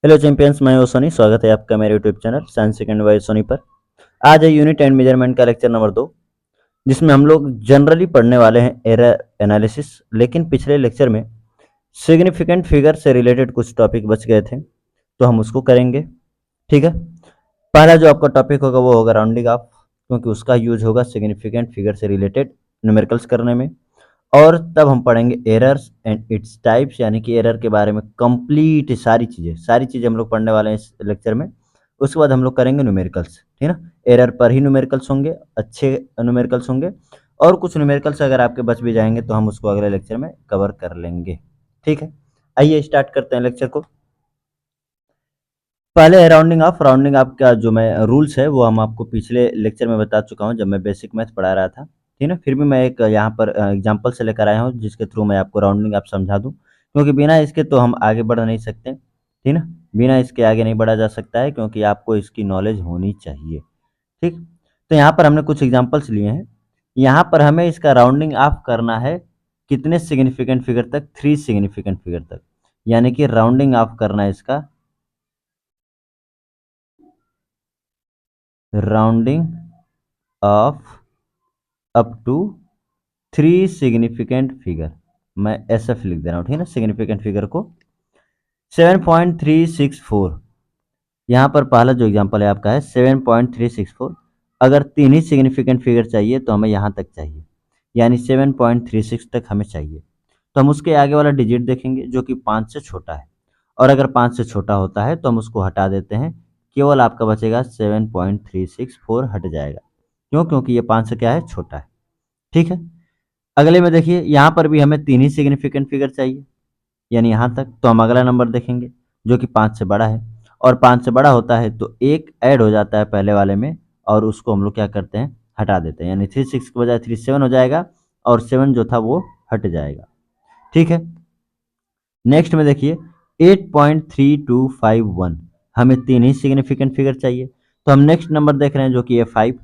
Hello champions, मैं हूं सोनी। स्वागत है आपका मेरे YouTube channel science second by Soni पर। आज है यूनिट एंड मेजरमेंट का लेक्चर नंबर 2, जिसमें हम लोग जनरली पढ़ने वाले हैं एरर एनालिसिस। लेकिन पिछले लेक्चर में सिग्निफिकेंट फिगर से रिलेटेड कुछ टॉपिक बच गए थे, तो हम उसको करेंगे। ठीक है। पहला जो आपका टॉपिक होगा वो होगा राउंडिंग ऑफ, क्योंकि उसका यूज होगा सिग्निफिकेंट फिगर से रिलेटेड न्यूमेरिकल्स करने में। और तब हम पढ़ेंगे एरर्स एंड इट्स टाइप्स, यानी कि एरर के बारे में कंप्लीट सारी चीज़ें हम लोग पढ़ने वाले हैं इस लेक्चर में। उसके बाद हम लोग करेंगे न्यूमेरिकल्स, ठीक है ना। एरर पर ही न्यूमेरिकल्स होंगे, अच्छे न्यूमेरिकल्स होंगे। और कुछ न्यूमेरिकल्स अगर आपके बच भी जाएंगे तो हम उसको अगले लेक्चर में कवर कर लेंगे। ठीक है। आइए स्टार्ट करते हैं लेक्चर को। पहले है राउंडिंग ऑफ का जो मैं रूल्स है वो हम आपको पिछले लेक्चर में बता चुका हूँ, जब मैं बेसिक मैथ पढ़ा रहा था। ठीक है। फिर भी मैं एक यहाँ पर एग्जांपल से लेकर आया हूँ, जिसके थ्रू मैं आपको राउंडिंग ऑफ समझा दूँ, क्योंकि बिना इसके तो हम आगे बढ़ नहीं सकते। ठीक है। बिना इसके आगे नहीं बढ़ा जा सकता है, क्योंकि आपको इसकी नॉलेज होनी चाहिए। ठीक। तो यहाँ पर हमने कुछ एग्जाम्पल्स लिए हैं। यहाँ पर हमें इसका राउंडिंग ऑफ करना है कितने सिग्निफिकेंट फिगर तक? 3 सिग्निफिकेंट फिगर तक, यानी कि राउंडिंग ऑफ करना है इसका, rounding off up to 3 significant figure. मैं एसएफ लिख दे रहा हूँ, ठीक है ना। सिग्निफिकेंट फिगर को 7.364, यहाँ पर पहला जो एग्जांपल है आपका है 7.364। अगर 3 ही सिग्निफिकेंट फिगर चाहिए तो हमें यहाँ तक चाहिए, यानी 7.36 तक हमें चाहिए। तो हम उसके आगे वाला डिजिट देखेंगे जो कि 5 से छोटा है, और अगर 5 से छोटा होता है तो हम उसको हटा देते हैं। केवल आपका बचेगा 7.364 हट जाएगा। क्यों? क्योंकि ये 5 से क्या है? छोटा है। ठीक है। अगले में देखिए, यहाँ पर भी हमें 3 ही सिग्निफिकेंट फिगर चाहिए, यानी यहाँ तक। तो हम अगला नंबर देखेंगे जो कि 5 से बड़ा है, और 5 से बड़ा होता है तो एक ऐड हो जाता है पहले वाले में, और उसको हम लोग क्या करते हैं? हटा देते हैं, यानी 36 के बजाय 37 हो जाएगा, और 7 जो था वो हट जाएगा। ठीक है। नेक्स्ट में देखिए 8.3251, हमें 3 ही सिग्निफिकेंट फिगर चाहिए। तो हम नेक्स्ट नंबर देख रहे हैं जो कि है 5।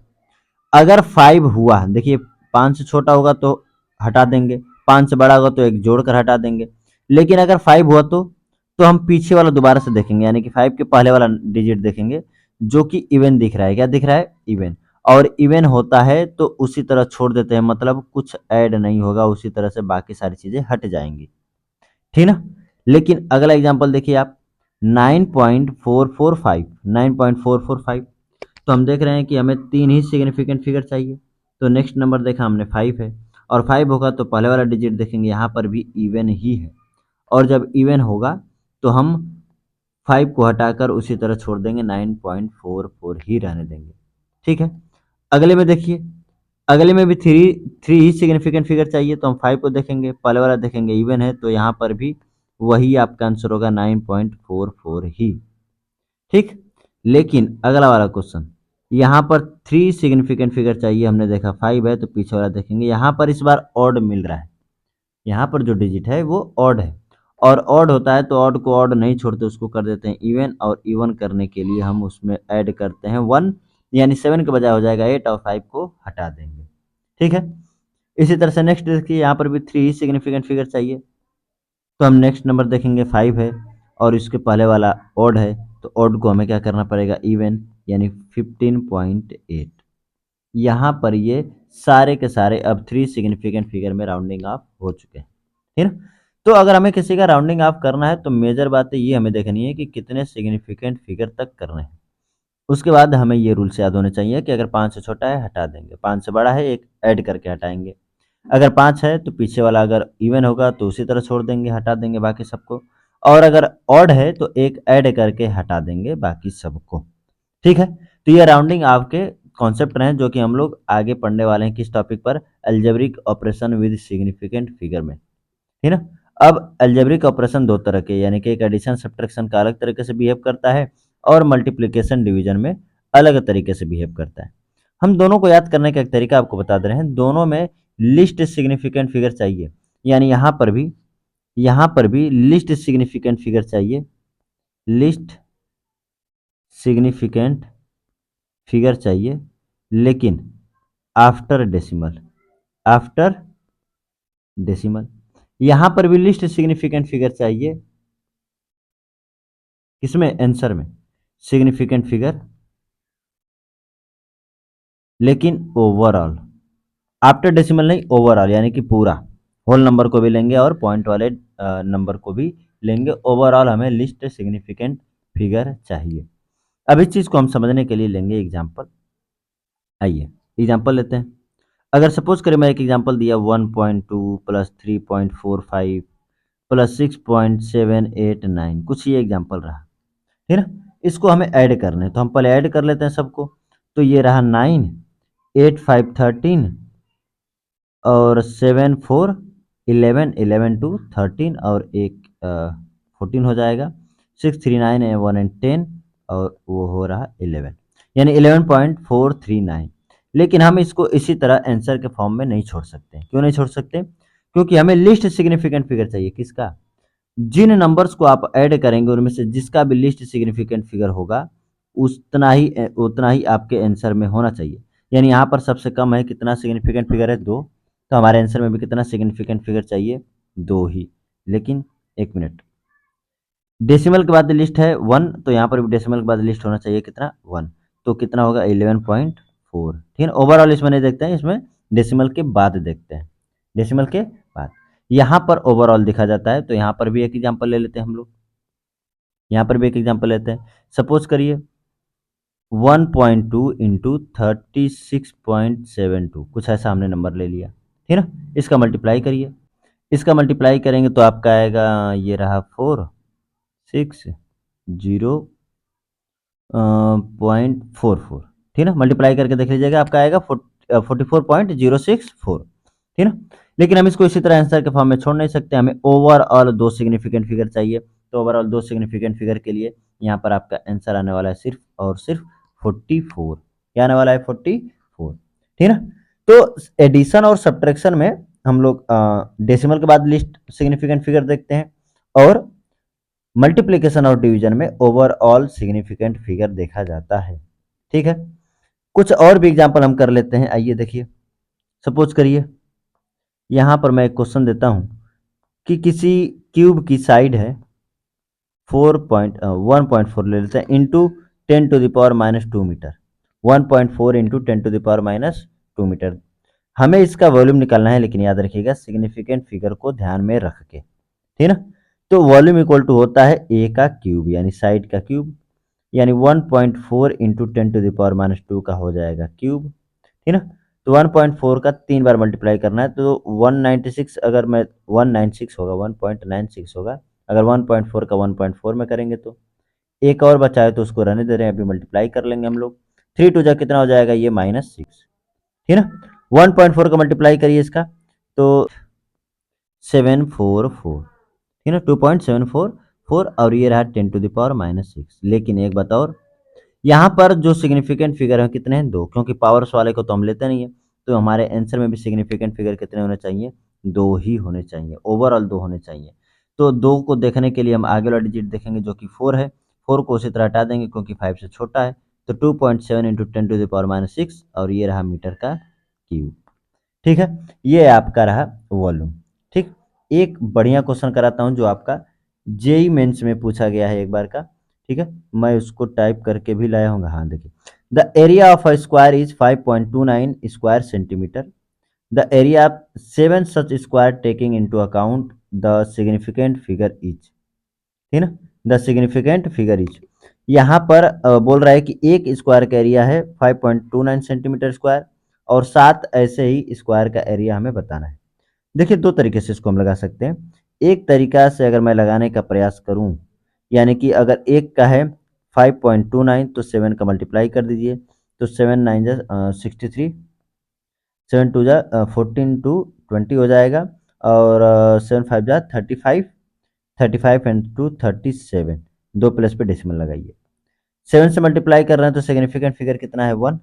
अगर 5 हुआ, देखिए 5 से छोटा होगा तो हटा देंगे, 5 से बड़ा होगा तो एक जोड़कर हटा देंगे। लेकिन अगर 5 हुआ तो हम पीछे वाला दोबारा से देखेंगे, यानी कि 5 के पहले वाला डिजिट देखेंगे जो कि इवन दिख रहा है। क्या दिख रहा है? इवन। और इवन होता है तो उसी तरह छोड़ देते हैं, मतलब कुछ ऐड नहीं होगा, उसी तरह से बाकी सारी चीजें हट जाएंगी। ठीक ना। लेकिन अगला एग्जांपल देखिए आप, 9.445, 9.445। तो हम देख रहे हैं कि हमें 3 ही सिग्निफिकेंट फिगर चाहिए। तो नेक्स्ट नंबर देखा हमने 5 है, और 5 होगा तो पहले वाला डिजिट देखेंगे, यहाँ पर भी इवन ही है। और जब इवन होगा तो हम 5 को हटाकर उसी तरह छोड़ देंगे, 9.44 ही रहने देंगे। ठीक है। अगले में देखिए, अगले में भी थ्री थ्री ही सिग्निफिकेंट फिगर चाहिए। तो हम 5 को देखेंगे, पहले वाला देखेंगे इवन है, तो यहाँ पर भी वही आपका आंसर होगा, 9.44 ही। ठीक। लेकिन अगला वाला क्वेश्चन, यहाँ पर 3 सिग्निफिकेंट फिगर चाहिए। हमने देखा 5 है तो पीछे वाला देखेंगे, यहाँ पर इस बार ऑड मिल रहा है। यहाँ पर जो डिजिट है वो ऑड है, और ऑड होता है तो ऑड को ऑड नहीं छोड़ते, उसको कर देते हैं इवन। और इवन करने के लिए हम उसमें ऐड करते हैं 1, यानी 7 के बजाय हो जाएगा 8, और 5 को हटा देंगे। ठीक है। इसी तरह से नेक्स्ट देखिए, यहाँ पर भी 3 ही सिग्निफिकेंट फिगर चाहिए। तो हम नेक्स्ट नंबर देखेंगे 5 है, और इसके पहले वाला ऑड है, तो ऑड को हमें क्या करना पड़ेगा? इवन, यानी 15.8। यहाँ पर ये सारे के सारे अब 3 सिग्निफिकेंट फिगर में राउंडिंग ऑफ हो चुके हैं। ठीक है। तो अगर हमें किसी का राउंडिंग ऑफ करना है तो मेजर बातें ये हमें देखनी है कि कितने सिग्निफिकेंट फिगर तक करने हैं। उसके बाद हमें ये रूल्स याद होने चाहिए कि अगर 5 से छोटा है हटा देंगे, 5 से बड़ा है एक ऐड करके हटाएंगे। अगर 5 है तो पीछे वाला अगर इवन होगा तो उसी तरह छोड़ देंगे, हटा देंगे बाकी सबको। और अगर ऑड है तो एक ऐड करके हटा देंगे बाकी सबको। ठीक है। तो ये राउंडिंग आपके कॉन्सेप्ट रहे, जो कि हम लोग आगे पढ़ने वाले हैं किस टॉपिक पर? Algebraic operation with significant figure में। ठीक है ना। अब अलजेब्रिक ऑपरेशन दो तरह के, यानी कि एक एडिशन सब्ट्रैक्शन का अलग तरीके से बिहेव करता है, और मल्टीप्लिकेशन डिवीजन में अलग तरीके से बिहेव करता है। हम दोनों को याद करने का एक तरीका आपको बता दे रहे हैं। दोनों में लिस्ट सिग्निफिकेंट फिगर चाहिए, यानी यहाँ पर भी लिस्ट सिग्निफिकेंट फिगर चाहिए। लिस्ट सिग्निफिकेंट फिगर चाहिए, लेकिन आफ्टर डेसिमल, आफ्टर डेसिमल। यहाँ पर भी लिस्ट सिग्निफिकेंट फिगर चाहिए, किसमें, आंसर में, सिग्निफिकेंट फिगर, लेकिन ओवरऑल, आफ्टर डेसिमल नहीं, ओवरऑल यानी कि पूरा होल नंबर को भी लेंगे और पॉइंट वाले नंबर को भी लेंगे। ओवरऑल हमें लिस्ट सिग्निफिकेंट फिगर चाहिए। अब इस चीज को हम समझने के लिए लेंगे एग्जाम्पल। आइए एग्जाम्पल लेते हैं। अगर सपोज करें मैं एक एग्जाम्पल दिया 1.2 प्लस 3.45 प्लस 6.789, कुछ ये एग्जाम्पल रहा, है ना। इसको हमें ऐड करना है तो हम पहले ऐड कर लेते हैं सबको। तो ये रहा 9, 8 5 13 और 7 4 11, 11 2 13 और एक 14 हो जाएगा। 6 3 9 1 एंड 10 और वो हो रहा 11, यानी 11.439। लेकिन हम इसको इसी तरह आंसर के फॉर्म में नहीं छोड़ सकते। क्यों नहीं छोड़ सकते? क्योंकि हमें लिस्ट सिग्निफिकेंट फिगर चाहिए। किसका? जिन नंबर्स को आप ऐड करेंगे उनमें से जिसका भी लिस्ट सिग्निफिकेंट फिगर होगा उतना ही आपके आंसर में होना चाहिए। यानी यहाँ पर सबसे कम है कितना सिग्निफिकेंट फिगर है, 2। तो हमारे आंसर में भी कितना सिग्निफिकेंट फिगर चाहिए, 2 ही। लेकिन एक मिनट, डेसिमल के बाद लिस्ट है 1, तो यहाँ पर भी डेसिमल के बाद लिस्ट होना चाहिए कितना, 1। तो कितना होगा 11.4। ठीक है, ओवरऑल इसमें नहीं देखते हैं, इसमें डेसिमल के बाद देखते हैं, डेसिमल के बाद। यहाँ पर ओवरऑल दिखा जाता है। तो यहाँ पर भी एक एग्जांपल ले लेते हैं हम लोग। यहाँ पर भी एक एग्जांपल लेते हैं। सपोज करिए 1.2 इंटू 36.72, कुछ ऐसा हमने नंबर ले लिया, ठीक है ना। इसका मल्टीप्लाई करिए। इसका मल्टीप्लाई करेंगे तो आपका आएगा, ये रहा 460.44, ठीक है ना। मल्टीप्लाई करके देख लीजिएगा, आपका आएगा 44.064, ठीक है ना। लेकिन हम इसको इसी तरह आंसर के फॉर्म में छोड़ नहीं सकते, हमें ओवरऑल 2 सिग्निफिकेंट फिगर चाहिए। तो ओवरऑल 2 सिग्निफिकेंट फिगर के लिए यहाँ पर आपका आंसर आने वाला है सिर्फ और सिर्फ 44। क्या आने वाला है, 44, ठीक है ना। तो एडिशन और सब्ट्रैक्शन में हम लोग डेसिमल के बाद लिस्ट सिग्निफिकेंट फिगर देखते हैं, और मल्टीप्लिकेशन और डिवीजन में ओवरऑल सिग्निफिकेंट फिगर देखा जाता है। ठीक है, कुछ और भी एग्जांपल हम कर लेते हैं। आइए देखिए, सपोज करिए यहां पर मैं एक क्वेश्चन देता हूं कि किसी क्यूब की साइड है 1.4 ले लेते हैं इंटू 10⁻⁻2 मीटर। 1.4 into 10⁻⁻2 metre. हमें इसका वॉल्यूम निकालना है, लेकिन याद रखिएगा सिग्निफिकेंट फिगर को ध्यान में रख के, ठीक है ना। तो वॉल्यूम इक्वल टू होता है ए का क्यूब यानी साइड का क्यूब, यानी 1.4 इंटू 10⁻⁻2 का हो जाएगा क्यूब, ठीक है ना। तो 1.4 का 3 बार मल्टीप्लाई करना है तो 196, अगर मैं 196 होगा, 1.96 होगा। अगर 1.4 का 1.4 में करेंगे तो एक और बचा है तो उसको रहने दे रहे हैं, अभी मल्टीप्लाई कर लेंगे हम लोग। 3 टू जा कितना हो जाएगा, ये -6, ठीक है ना। 1.4 का मल्टीप्लाई करिए इसका तो 744, ठीक है ना, 2.744, और ये रहा 10⁻⁻6। लेकिन एक बात और, यहाँ पर जो सिग्निफिकेंट फिगर है कितने हैं, 2, क्योंकि पावर्स वाले को तो हम लेते नहीं है। तो हमारे आंसर में भी सिग्निफिकेंट फिगर कितने होने चाहिए, 2 ही होने चाहिए, ओवरऑल 2 होने चाहिए। तो 2 को देखने के लिए हम आगे वाला डिजिट देखेंगे जो कि 4 है। 4 को उसी तरह हटा देंगे क्योंकि 5 से छोटा है। तो 2.7 इंटू 10⁻⁻6, और ये रहा मीटर का क्यूब। ठीक है, ये आपका रहा वॉल्यूम। ठीक, एक बढ़िया क्वेश्चन कराता हूँ जो आपका जेई मेंस में पूछा गया है एक बार का। ठीक है, मैं उसको टाइप करके भी लाया हूँ। हाँ देखिए, the area of a square is 5.29 square centimetre. The area of 7 such square taking into account the significant figure is, ठीक है ना। द सिग्निफिकेंट फिगर इज, यहाँ पर बोल रहा है कि एक स्क्वायर का एरिया है 5.29 सेंटीमीटर स्क्वायर, और 7 ऐसे ही स्क्वायर का एरिया हमें बताना है। देखिए, 2 तरीके से इसको हम लगा सकते हैं। एक तरीका से अगर मैं लगाने का प्रयास करूं, यानी कि अगर एक का है 5.29 तो 7 का मल्टीप्लाई कर दीजिए, तो 7 9 जा 63, 7 2 जा 14 टू 20 हो जाएगा, और 7 5 जा 35, 35 एंड टू 37, 2 प्लस पे डेसिमल लगाइए। 7 से मल्टीप्लाई कर रहे हैं तो सिग्निफिकेंट फिगर कितना है, 1।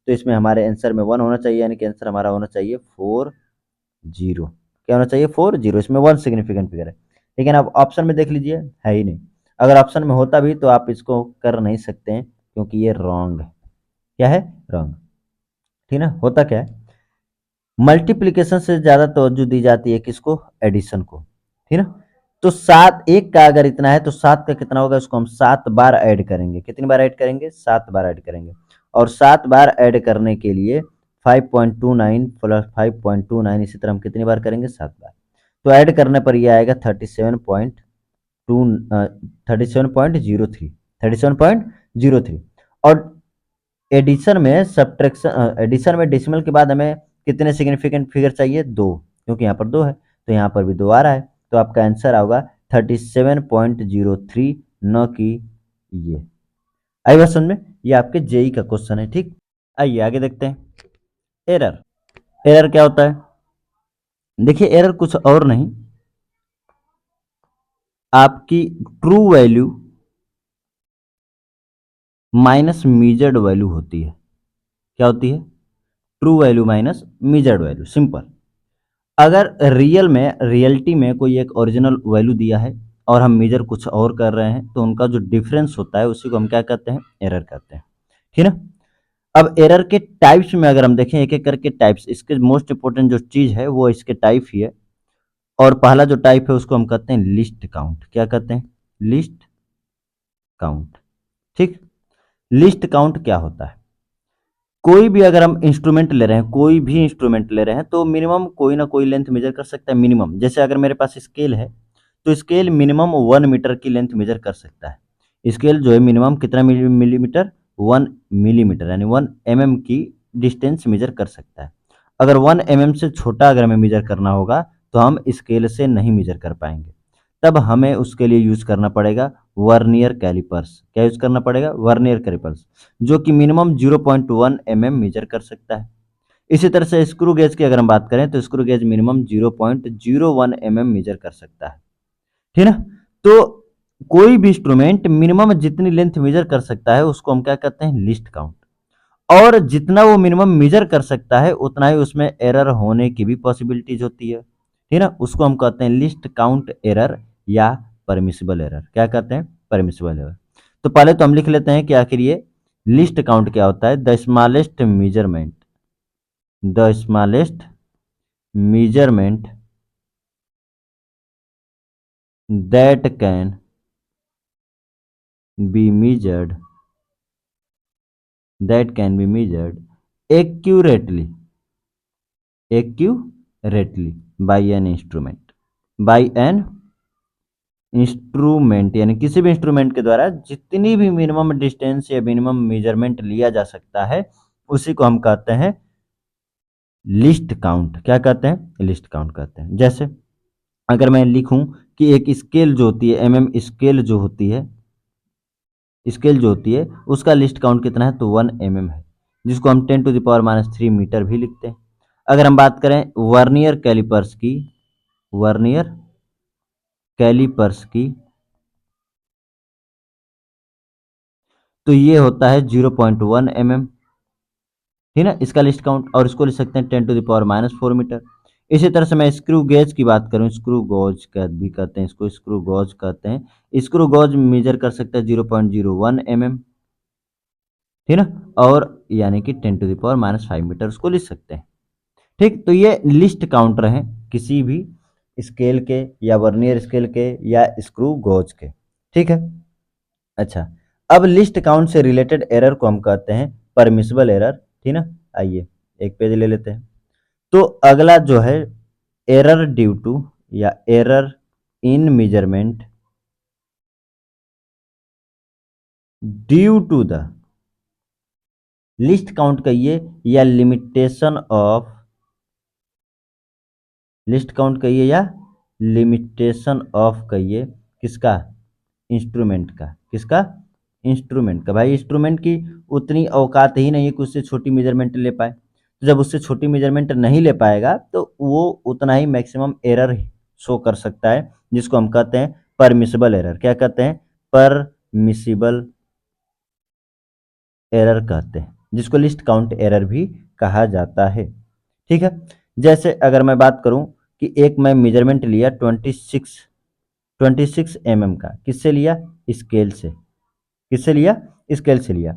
तो इसमें हमारे आंसर में 1 होना चाहिए, यानी कि आंसर हमारा होना चाहिए 40। क्या होना चाहिए, 40। इसमें 1 सिग्निफिकेंट फिगर है, लेकिन आप ऑप्शन में देख लीजिए, है ही नहीं। अगर ऑप्शन में होता भी तो आप इसको कर नहीं सकते हैं, क्योंकि ये रॉन्ग है। क्या है, रॉन्ग, ठीक है ना। होता क्या है, मल्टीप्लिकेशन से ज़्यादा तवज्जो दी जाती है किसको, एडिशन को, ठीक है ना। तो 7 1 का अगर इतना है तो 7 का कितना होगा, इसको हम 7 बार ऐड करेंगे। कितनी बार ऐड करेंगे? 7 बार ऐड करेंगे। और 7 बार ऐड करने के लिए 5.29 प्लस 5.29 इसी तरह हम कितनी बार करेंगे? 7 बार। तो ऐड करने पर ये आएगा 37.03 और एडिशन में डेसिमल के बाद हमें कितने सिग्निफिकेंट फिगर चाहिए? 2, क्योंकि यहाँ पर 2 है तो यहाँ पर भी 2 आ रहा है। तो आपका आंसर होगा 37.03, न कि ये। आई बात समझ में? ये आपके जेई का क्वेश्चन है। ठीक, आइए आगे देखते हैं। एरर। एरर क्या होता है? देखिए, एरर कुछ और नहीं, आपकी true value minus measured value होती है। क्या होती है? True value minus measured value. Simple. अगर रियलिटी में कोई एक ओरिजिनल वैल्यू दिया है और हम मेजर कुछ और कर रहे हैं तो उनका जो डिफरेंस होता है उसी को हम क्या कहते हैं? एरर कहते हैं। ठीक है ना? अब एरर के टाइप्स में अगर हम देखें एक एक करके टाइप्स, इसके मोस्ट इंपोर्टेंट जो चीज है वो इसके टाइप ही है। और पहला जो टाइप है उसको हम कहते हैं लिस्ट काउंट। क्या कहते हैं? Least count. ठीक। लिस्ट काउंट क्या होता है? कोई भी अगर हम इंस्ट्रूमेंट ले रहे हैं, कोई भी इंस्ट्रूमेंट ले रहे हैं तो मिनिमम कोई ना कोई लेंथ मेजर कर सकता है। मिनिमम, जैसे अगर मेरे पास स्केल है तो स्केल मिनिमम 1 मीटर की लेंथ मेजर कर सकता है। स्केल जो है मिनिमम कितना मिलीमीटर? 1 मिलीमीटर, यानी 1 mm की डिस्टेंस मेजर कर सकता है। अगर 1 mm से छोटा अगर हमें मेजर करना होगा तो हम स्केल से नहीं मेजर कर पाएंगे। तब हमें उसके लिए यूज करना पड़ेगा वर्नियर कैलिपर्स। क्या यूज करना पड़ेगा? वर्नियर कैलिपर्स, जो कि मिनिमम 0.1 mm मेजर कर सकता है। इसी तरह से स्क्रू गेज की अगर हम बात करें तो screw gauge minimum 0.01 mm measure कर सकता है। ठीक है ना? तो कोई भी इंस्ट्रूमेंट मिनिमम जितनी लेंथ मेजर कर सकता है उसको हम क्या कहते हैं? Least count. और जितना वो मिनिमम मेजर कर सकता है उतना ही उसमें एरर होने की भी पॉसिबिलिटीज होती है। ठीक है ना? उसको हम कहते हैं लिस्ट काउंट एरर या परमिसिबल एरर। क्या कहते हैं? Permissible error. तो पहले तो हम लिख लेते हैं कि आखिर ये लिस्ट काउंट क्या होता है। The smallest measurement, the smallest measurement that can be measured, that can be measured accurately, accurately by an instrument, by an instrument, यानी किसी भी इंस्ट्रूमेंट के द्वारा जितनी भी मिनिमम डिस्टेंस या मिनिमम मेजरमेंट लिया जा सकता है उसी को हम कहते हैं लिस्ट काउंट। क्या कहते हैं? लिस्ट काउंट कहते हैं। जैसे अगर मैं लिखूं कि एक स्केल जो होती है, स्केल जो होती है, स्केल जो होती है उसका लिस्ट काउंट कितना है? तो 1 mm है, जिसको हम 10⁻³ मीटर भी लिखते हैं। अगर हम बात करें वर्नियर कैलिपर्स की, वर्नियर कैलिपर्स की, तो ये होता है 0.1 mm। ठीक है ना? इसका लिस्ट काउंट, और इसको लिख सकते हैं 10⁻⁴ मीटर। इसी तरह से मैं स्क्रू गेज की बात करूं, स्क्रू गॉज का भी कहते हैं इसको, स्क्रू गॉज कहते हैं। स्क्रू गॉज मेजर कर सकता है 0.01 mm। ठीक है ना? और यानी कि 10⁻⁵ मीटर उसको लिख सकते हैं। ठीक, तो ये लिस्ट काउंटर हैं किसी भी स्केल के या वर्नियर स्केल के या स्क्रू गॉज के। ठीक है? अच्छा, अब लिस्ट काउंट से रिलेटेड एरर को हम कहते हैं परमिसिबल एरर। ठीक ना? आइए एक पेज ले लेते हैं। तो अगला जो है एरर ड्यू टू या error in measurement due to the, least count कहिए या लिमिटेशन ऑफ, लिस्ट काउंट कहिए या लिमिटेशन ऑफ कहिए, किसका? इंस्ट्रूमेंट का। किसका? इंस्ट्रूमेंट का। भाई इंस्ट्रूमेंट की उतनी औकात ही नहीं है कि उससे छोटी मेजरमेंट ले पाए। तो जब उससे छोटी मेजरमेंट नहीं ले पाएगा तो वो उतना ही मैक्सिमम एरर शो कर सकता है, जिसको हम कहते हैं परमिसिबल एरर। क्या कहते हैं? परमिसिबल एरर कहते हैं, जिसको लिस्ट काउंट एरर भी कहा जाता है। ठीक है? जैसे अगर मैं बात करूं कि एक मैं मेजरमेंट लिया 26 mm का, किससे लिया? स्केल से। किससे लिया? स्केल से लिया।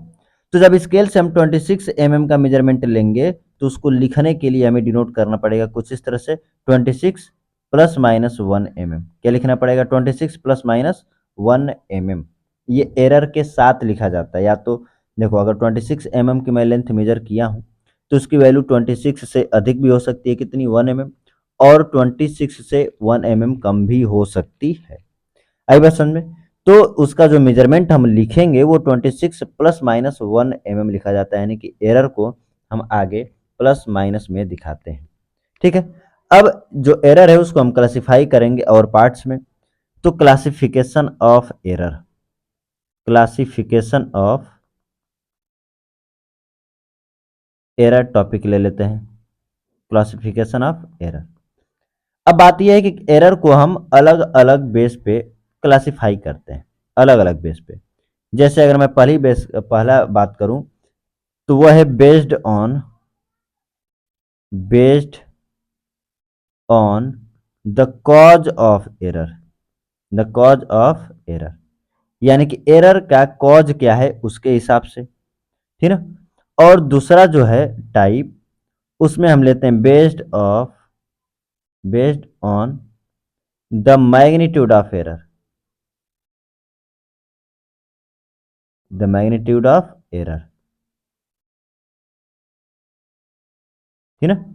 तो जब स्केल से हम 26 mm का मेजरमेंट लेंगे तो उसको लिखने के लिए हमें डिनोट करना पड़ेगा कुछ इस तरह से, 26 प्लस माइनस 1 mm। क्या लिखना पड़ेगा? 26 प्लस माइनस 1 mm। ये एरर के साथ लिखा जाता है। या तो देखो, अगर 26 mm की मैं लेंथ मेजर किया हूँ तो उसकी वैल्यू 26 से अधिक भी हो सकती है, कितनी? 1 mm। और 26 से 1 mm कम भी हो सकती है। आई बात समझ में? तो उसका जो मेजरमेंट हम लिखेंगे वो 26 प्लस माइनस 1 mm लिखा जाता है, यानी कि एरर को हम आगे प्लस माइनस में दिखाते हैं। ठीक है। अब जो एरर है उसको हम क्लासिफाई करेंगे और पार्ट्स में। तो classification of error, classification of error topic ले लेते हैं, क्लासिफिकेशन ऑफ एरर। अब बात यह है कि एरर को हम अलग अलग बेस पे क्लासिफाई करते हैं, अलग अलग बेस पे। जैसे अगर मैं पहला बात करूं तो वह है based on the cause of error, the cause of error, यानी कि एरर का कॉज क्या है उसके हिसाब से। ठीक है। और दूसरा जो है टाइप, उसमें हम लेते हैं based on the magnitude of error, the magnitude of error. ठीक है।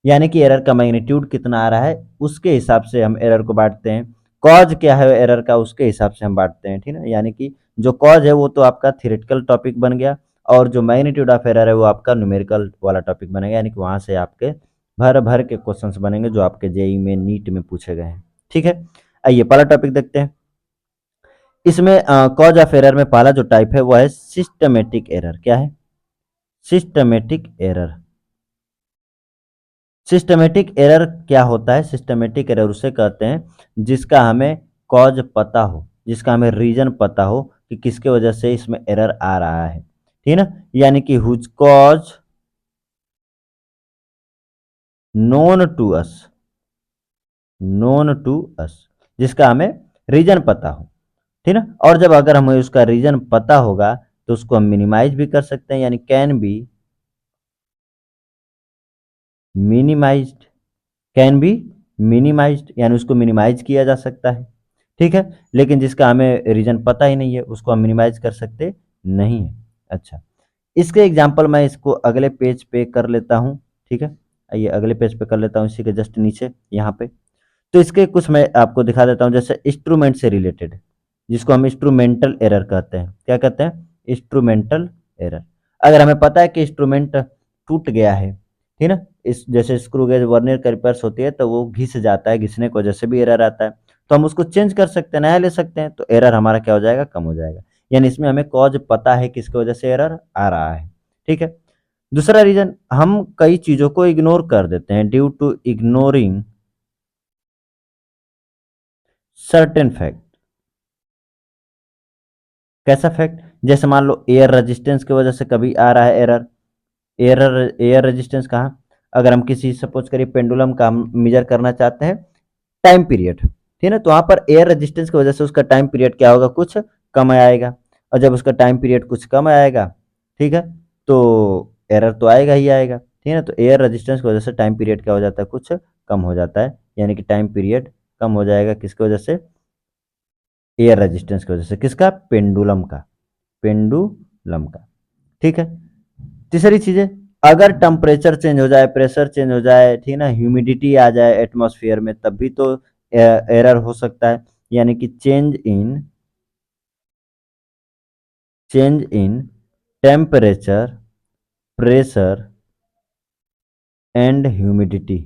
यानी कि एरर का मैग्नीट्यूड कितना आ रहा है उसके हिसाब से हम एरर को बांटते हैं। कॉज क्या है एरर का उसके हिसाब से हम बांटते हैं। ठीक है। यानी कि जो कॉज है वो तो आपका थ्योरेटिकल टॉपिक बन गया, और जो मैग्नीट्यूड ऑफ एरर है वो आपका न्यूमेरिकल वाला टॉपिक बनेगा, यानी कि वहां से आपके भर भर के क्वेश्चंस बनेंगे जो आपके जेई में, नीट में पूछे गए हैं। ठीक है। आइए पहला टॉपिक देखते हैं। इसमें कॉज ऑफ एरर में पहला जो टाइप है वो है सिस्टमेटिक एरर। क्या है? Systematic error. सिस्टमेटिक एरर क्या होता है? सिस्टमेटिक एरर उसे कहते हैं जिसका हमें कॉज पता हो, जिसका हमें रीजन पता हो कि किसके वजह से इसमें एरर आ रहा है। ठीक है ना? यानी कि whose cause known to us, known to us, जिसका हमें रीजन पता हो। ठीक है ना? और जब अगर हमें उसका रीजन पता होगा तो उसको हम मिनिमाइज भी कर सकते हैं, यानी can be minimised, can be minimised, यानी उसको मिनिमाइज किया जा सकता है। ठीक है। लेकिन जिसका हमें रीजन पता ही नहीं है उसको हम मिनिमाइज कर सकते नहीं है। अच्छा, इसके एग्जांपल मैं इसको अगले पेज पे कर लेता हूँ। ठीक है। आइए अगले पेज पे कर लेता हूँ, इसी के जस्ट नीचे यहाँ पे। तो इसके कुछ मैं आपको दिखा देता हूँ, जैसे इंस्ट्रूमेंट से रिलेटेड, जिसको हम इंस्ट्रूमेंटल एरर कहते हैं। क्या कहते हैं? Instrumental error. अगर हमें पता है कि इंस्ट्रूमेंट टूट गया है, ठीक है ना, इस जैसे स्क्रू गेज वर्नियर कैलिपर्स होती है तो वो घिस जाता है, घिसने की वजह से भी एरर आता है, तो हम उसको चेंज कर सकते हैं, नया ले सकते हैं, तो एरर हमारा क्या हो जाएगा? कम हो जाएगा। यानी इसमें हमें कॉज पता है किसकी वजह से एरर आ रहा है। ठीक है। दूसरा रीजन, हम कई चीजों को इग्नोर कर देते हैं, due to ignoring certain fact. कैसा फैक्ट? जैसे मान लो एयर रेजिस्टेंस की वजह से कभी आ रहा है एरर। एयर रेजिस्टेंस कहाँ? अगर हम किसी सपोज करिए पेंडुलम का हम मेजर करना चाहते हैं टाइम पीरियड, ठीक है ना, तो वहां पर एयर रेजिस्टेंस की वजह से उसका टाइम पीरियड क्या होगा? कुछ कम आएगा। और जब उसका टाइम पीरियड कुछ कम आएगा, ठीक है, तो एरर तो आएगा ही आएगा। ठीक है ना? तो एयर रेजिस्टेंस की वजह से टाइम पीरियड क्या हो जाता है? कुछ कम हो जाता है, यानी कि टाइम पीरियड कम हो जाएगा किसकी वजह से? एयर रेजिस्टेंस की वजह से। किसका? पेंडुलम का, पेंडुलम का। ठीक है। तीसरी चीज है, अगर टेम्परेचर चेंज हो जाए, प्रेशर चेंज हो जाए, ठीक है ना, ह्यूमिडिटी आ जाए एटमॉस्फेयर में, तब भी तो एरर हो सकता है। यानी कि change in temperature, pressure and humidity.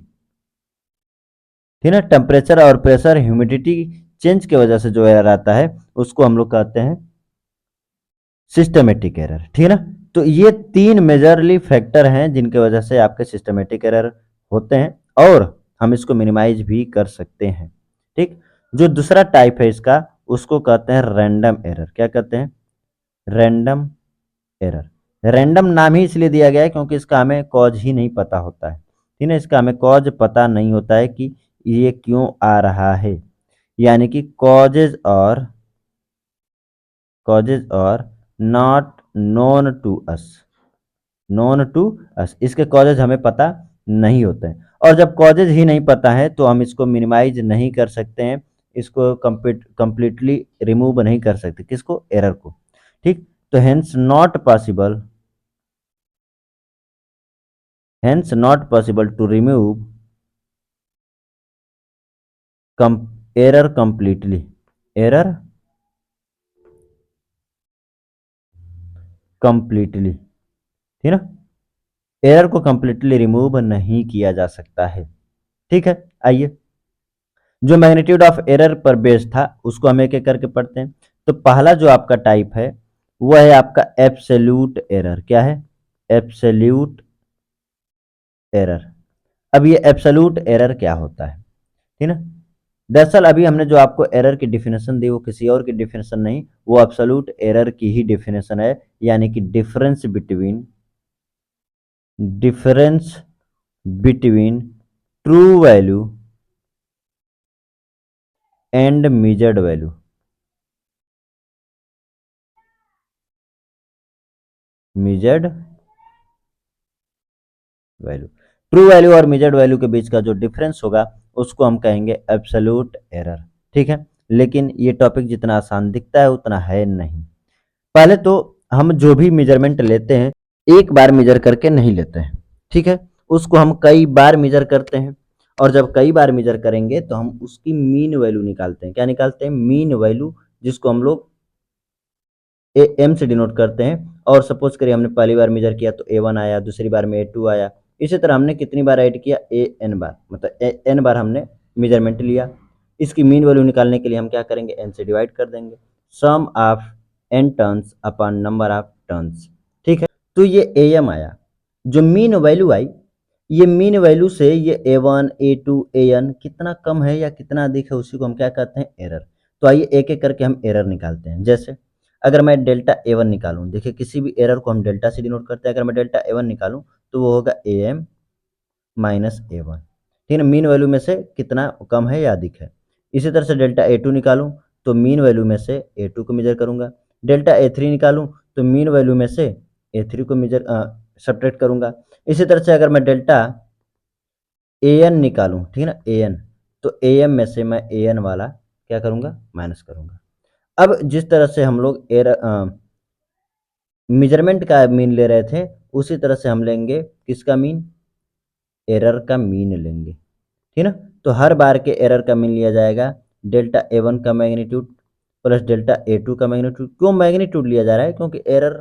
ठीक है ना? टेम्परेचर और प्रेशर, ह्यूमिडिटी चेंज की वजह से जो एरर आता है उसको हम लोग कहते हैं सिस्टमेटिक एरर। ठीक है ना? तो ये तीन मेजरली फैक्टर हैं जिनकी वजह से आपके सिस्टमेटिक एरर होते हैं, और हम इसको मिनिमाइज भी कर सकते हैं। ठीक। जो दूसरा टाइप है इसका, उसको कहते हैं रैंडम एरर। क्या कहते हैं? Random error. रैंडम नाम ही इसलिए दिया गया है क्योंकि इसका हमें कॉज ही नहीं पता होता है। ठीक है? इसका हमें कॉज पता नहीं होता है कि ये क्यों आ रहा है, यानी कि कॉजेज और not known to us, known to us, इसके कॉजेज हमें पता नहीं होते हैं। और जब कॉजेज ही नहीं पता है तो हम इसको मिनिमाइज नहीं कर सकते हैं, इसको कंप्लीटली रिमूव नहीं कर सकते, किसको, एरर को। ठीक, तो hence not possible to remove error completely, error completely, ठीक ना, एरर को कंप्लीटली रिमूव नहीं किया जा सकता है। ठीक है, आइए, जो मैग्नीट्यूड ऑफ एरर पर बेस्ड था उसको हम एक एक करके पढ़ते हैं। तो पहला जो आपका टाइप है वो है आपका एब्सोल्यूट एरर। क्या है, एब्सोल्यूट एरर। अब ये एब्सोल्यूट एरर क्या होता है, ठीक ना। दरअसल अभी हमने जो आपको एरर की डिफिनेशन दी वो किसी और की डिफिनेशन नहीं, वो एब्सोल्यूट एरर की ही डिफिनेशन है, यानी कि difference between true value and measured value. Measured value, true value और मेजर्ड वैल्यू के बीच का जो डिफरेंस होगा उसको हम कहेंगे एब्सोल्यूट एरर। ठीक है, लेकिन ये टॉपिक जितना आसान दिखता है उतना है नहीं। पहले तो हम जो भी मेजरमेंट लेते हैं एक बार मेजर करके नहीं लेते हैं, ठीक है, उसको हम कई बार मेजर करते हैं। और जब कई बार मेजर करेंगे तो हम उसकी मीन वैल्यू निकालते हैं। क्या निकालते हैं, मीन वैल्यू, जिसको हम लोग ए एम से डिनोट करते हैं। और सपोज करिए हमने पहली बार मेजर किया तो A1 आया, दूसरी बार में A2 आया, इसी तरह हमने कितनी बार ऐड किया, AN बार, मतलब एन बार हमने मेजरमेंट लिया। इसकी मीन वैल्यू निकालने के लिए हम क्या करेंगे, n से डिवाइड कर देंगे, sum of n turns upon number of turns. ठीक है, तो ये AM आया, जो मीन वैल्यू आई, ये मीन वैल्यू से ये A1 A2 AN कितना कम है या कितना अधिक है उसी को हम क्या कहते हैं, एरर। तो आइए एक एक करके हम एरर निकालते हैं। जैसे अगर मैं डेल्टा A1 निकालूं, देखिए किसी भी एरर को हम डेल्टा से डिनोट करते हैं। अगर मैं डेल्टा A1 निकालूं तो वो होगा AM माइनस A1, ठीक है, मीन वैल्यू में से कितना कम है या अधिक है। इसी तरह से डेल्टा A2 निकालूं तो मीन वैल्यू में से A2 को मेजर करूंगा। डेल्टा A3 निकालूं तो मीन वैल्यू में से A3 को मेजर सब्ट्रैक्ट करूंगा। इसी तरह से अगर मैं डेल्टा AN निकालूं, ठीक है ना, AN, तो AM में से मैं AN वाला क्या करूंगा, माइनस करूंगा। अब जिस तरह से हम लोग मेजरमेंट का मीन ले रहे थे उसी तरह से हम लेंगे किसका मीन, एरर का मीन लेंगे, ठीक ना। तो हर बार के एरर का मीन लिया जाएगा डेल्टा A1 का मैग्नीट्यूड प्लस डेल्टा A2 का मैग्नीट्यूड। क्यों मैग्नीट्यूड लिया जा रहा है, क्योंकि एरर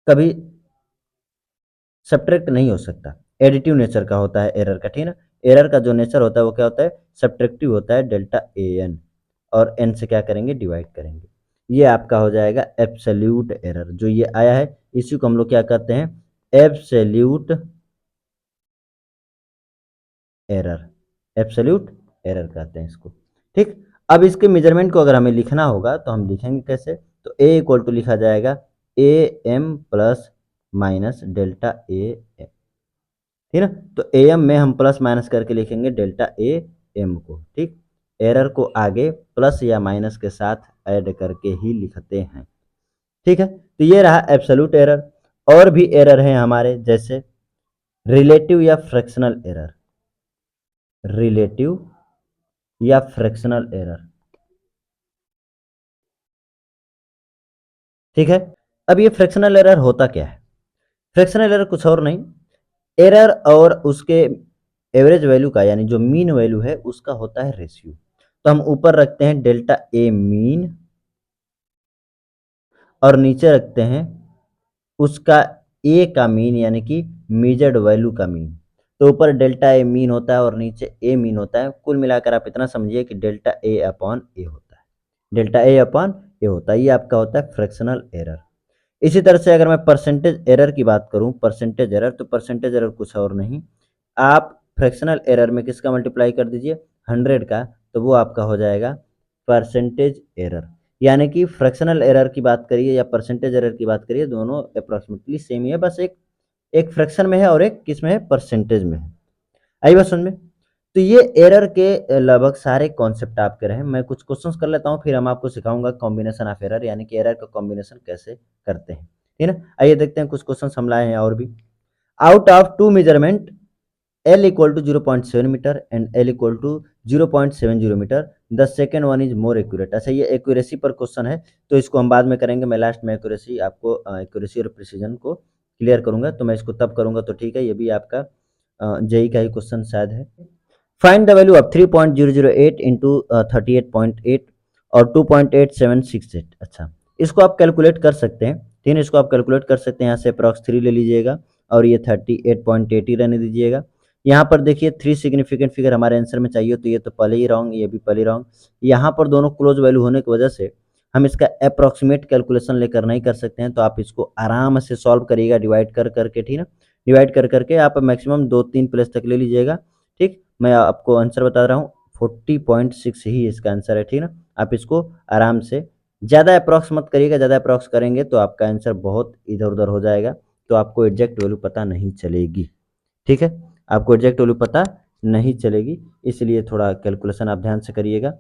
कभी सब्ट्रैक्ट नहीं हो सकता, एडिटिव नेचर का होता है एरर का, ठीक है ना। एरर का जो नेचर होता है वो क्या होता है, सब्ट्रैक्टिव होता है, डेल्टा AN, और n से क्या करेंगे, डिवाइड करेंगे। ये आपका हो जाएगा एब्सोल्यूट एरर। जो ये आया है इसी को हम लोग क्या कहते हैं, एब्सोल्यूट एरर, एब्सोल्यूट एरर कहते हैं इसको। ठीक, अब इसके मेजरमेंट को अगर हमें लिखना होगा तो हम लिखेंगे कैसे, तो A इक्वल टू लिखा जाएगा AM plus minus delta AM, ठीक है ना। तो AM में हम प्लस माइनस करके लिखेंगे डेल्टा AM को। ठीक, एरर को आगे प्लस या माइनस के साथ ऐड करके ही लिखते हैं। ठीक है, तो ये रहा एब्सोल्यूट एरर। और भी एरर हैं हमारे, जैसे रिलेटिव या फ्रैक्शनल एरर, रिलेटिव या फ्रैक्शनल एरर। ठीक है, अब ये फ्रैक्शनल एरर होता क्या है, फ्रैक्शनल एरर कुछ और नहीं, एरर और उसके एवरेज वैल्यू का, यानी जो मीन वैल्यू है उसका होता है रेशियो। तो हम ऊपर रखते हैं डेल्टा A मीन और नीचे रखते हैं उसका A का मीन, यानी कि मेजर्ड वैल्यू का मीन। तो ऊपर डेल्टा A मीन होता है और नीचे A मीन होता है। कुल मिलाकर आप इतना समझिए कि डेल्टा A अपॉन A होता है, डेल्टा A अपॉन A होता है। ये आपका होता है फ्रैक्शनल एरर। इसी तरह से अगर मैं परसेंटेज एरर की बात करूं, परसेंटेज एरर, तो परसेंटेज एरर कुछ और नहीं, आप फ्रैक्शनल एरर में किसका मल्टीप्लाई कर दीजिए, 100 का, तो वो आपका हो जाएगा परसेंटेज एरर। यानी कि फ्रैक्शनल एरर की बात करिए या परसेंटेज एरर की बात करिए, दोनों अप्रॉक्सीमेटली सेम ही है, बस एक एक फ्रैक्शन में है और एक किस में है, परसेंटेज में है। आई बात समझ में। तो ये एरर के लगभग सारे कॉन्सेप्ट आपके रहे। मैं कुछ क्वेश्चंस कर लेता हूँ, फिर हम आपको सिखाऊंगा कॉम्बिनेशन ऑफ एरर, यानी कि एरर का कॉम्बिनेशन कैसे करते हैं, ठीक है ना। आइए देखते हैं कुछ क्वेश्चंस हम लाए हैं और भी। Out of two measurement L equal to 0.7 metre and L equal to 0.70 metre. The second one is more accurate. अच्छा, ये एक्यूरेसी पर क्वेश्चन है, तो इसको हम बाद में करेंगे। मैं लास्ट में एक्यूरेसी आपको एक्यूरेसी और प्रिसीजन को क्लियर करूंगा, तो मैं इसको तब करूंगा तो ठीक है। ये भी आपका जेई का ही क्वेश्चन शायद है। Find the value of 3.008 into 38.8 और 2.8768। अच्छा, इसको आप कैलकुलेट कर सकते हैं, ठीक है। इसको आप कैलकुलेट कर सकते हैं, यहाँ से अप्रॉक्स 3 ले लीजिएगा और ये 38.8 ही रहने दीजिएगा। यहाँ पर देखिए 3 सिग्निफिकेंट फिगर हमारे आंसर में चाहिए, तो ये तो पहले ही रॉन्ग, ये भी पहले ही रॉन्ग। यहाँ पर दोनों क्लोज वैल्यू होने की वजह से हम इसका अप्रॉक्सीमेट कैलकुलेशन लेकर नहीं कर सकते हैं, तो आप इसको आराम से सॉल्व करिएगा डिवाइड कर करके, ठीक है। डिवाइड कर करके आप मैक्सिमम 2-3 प्लेस तक ले लीजिएगा, ठीक। मैं आपको आंसर बता रहा हूँ, 40.6 ही इसका आंसर है, ठीक ना। आप इसको आराम से, ज़्यादा अप्रॉक्स मत करिएगा, ज़्यादा अप्रॉक्स करेंगे तो आपका आंसर बहुत इधर उधर हो जाएगा, तो आपको एग्जैक्ट वैल्यू पता नहीं चलेगी, ठीक है। आपको एग्जैक्ट वैल्यू पता नहीं चलेगी, इसलिए थोड़ा कैलकुलेशन आप ध्यान से करिएगा।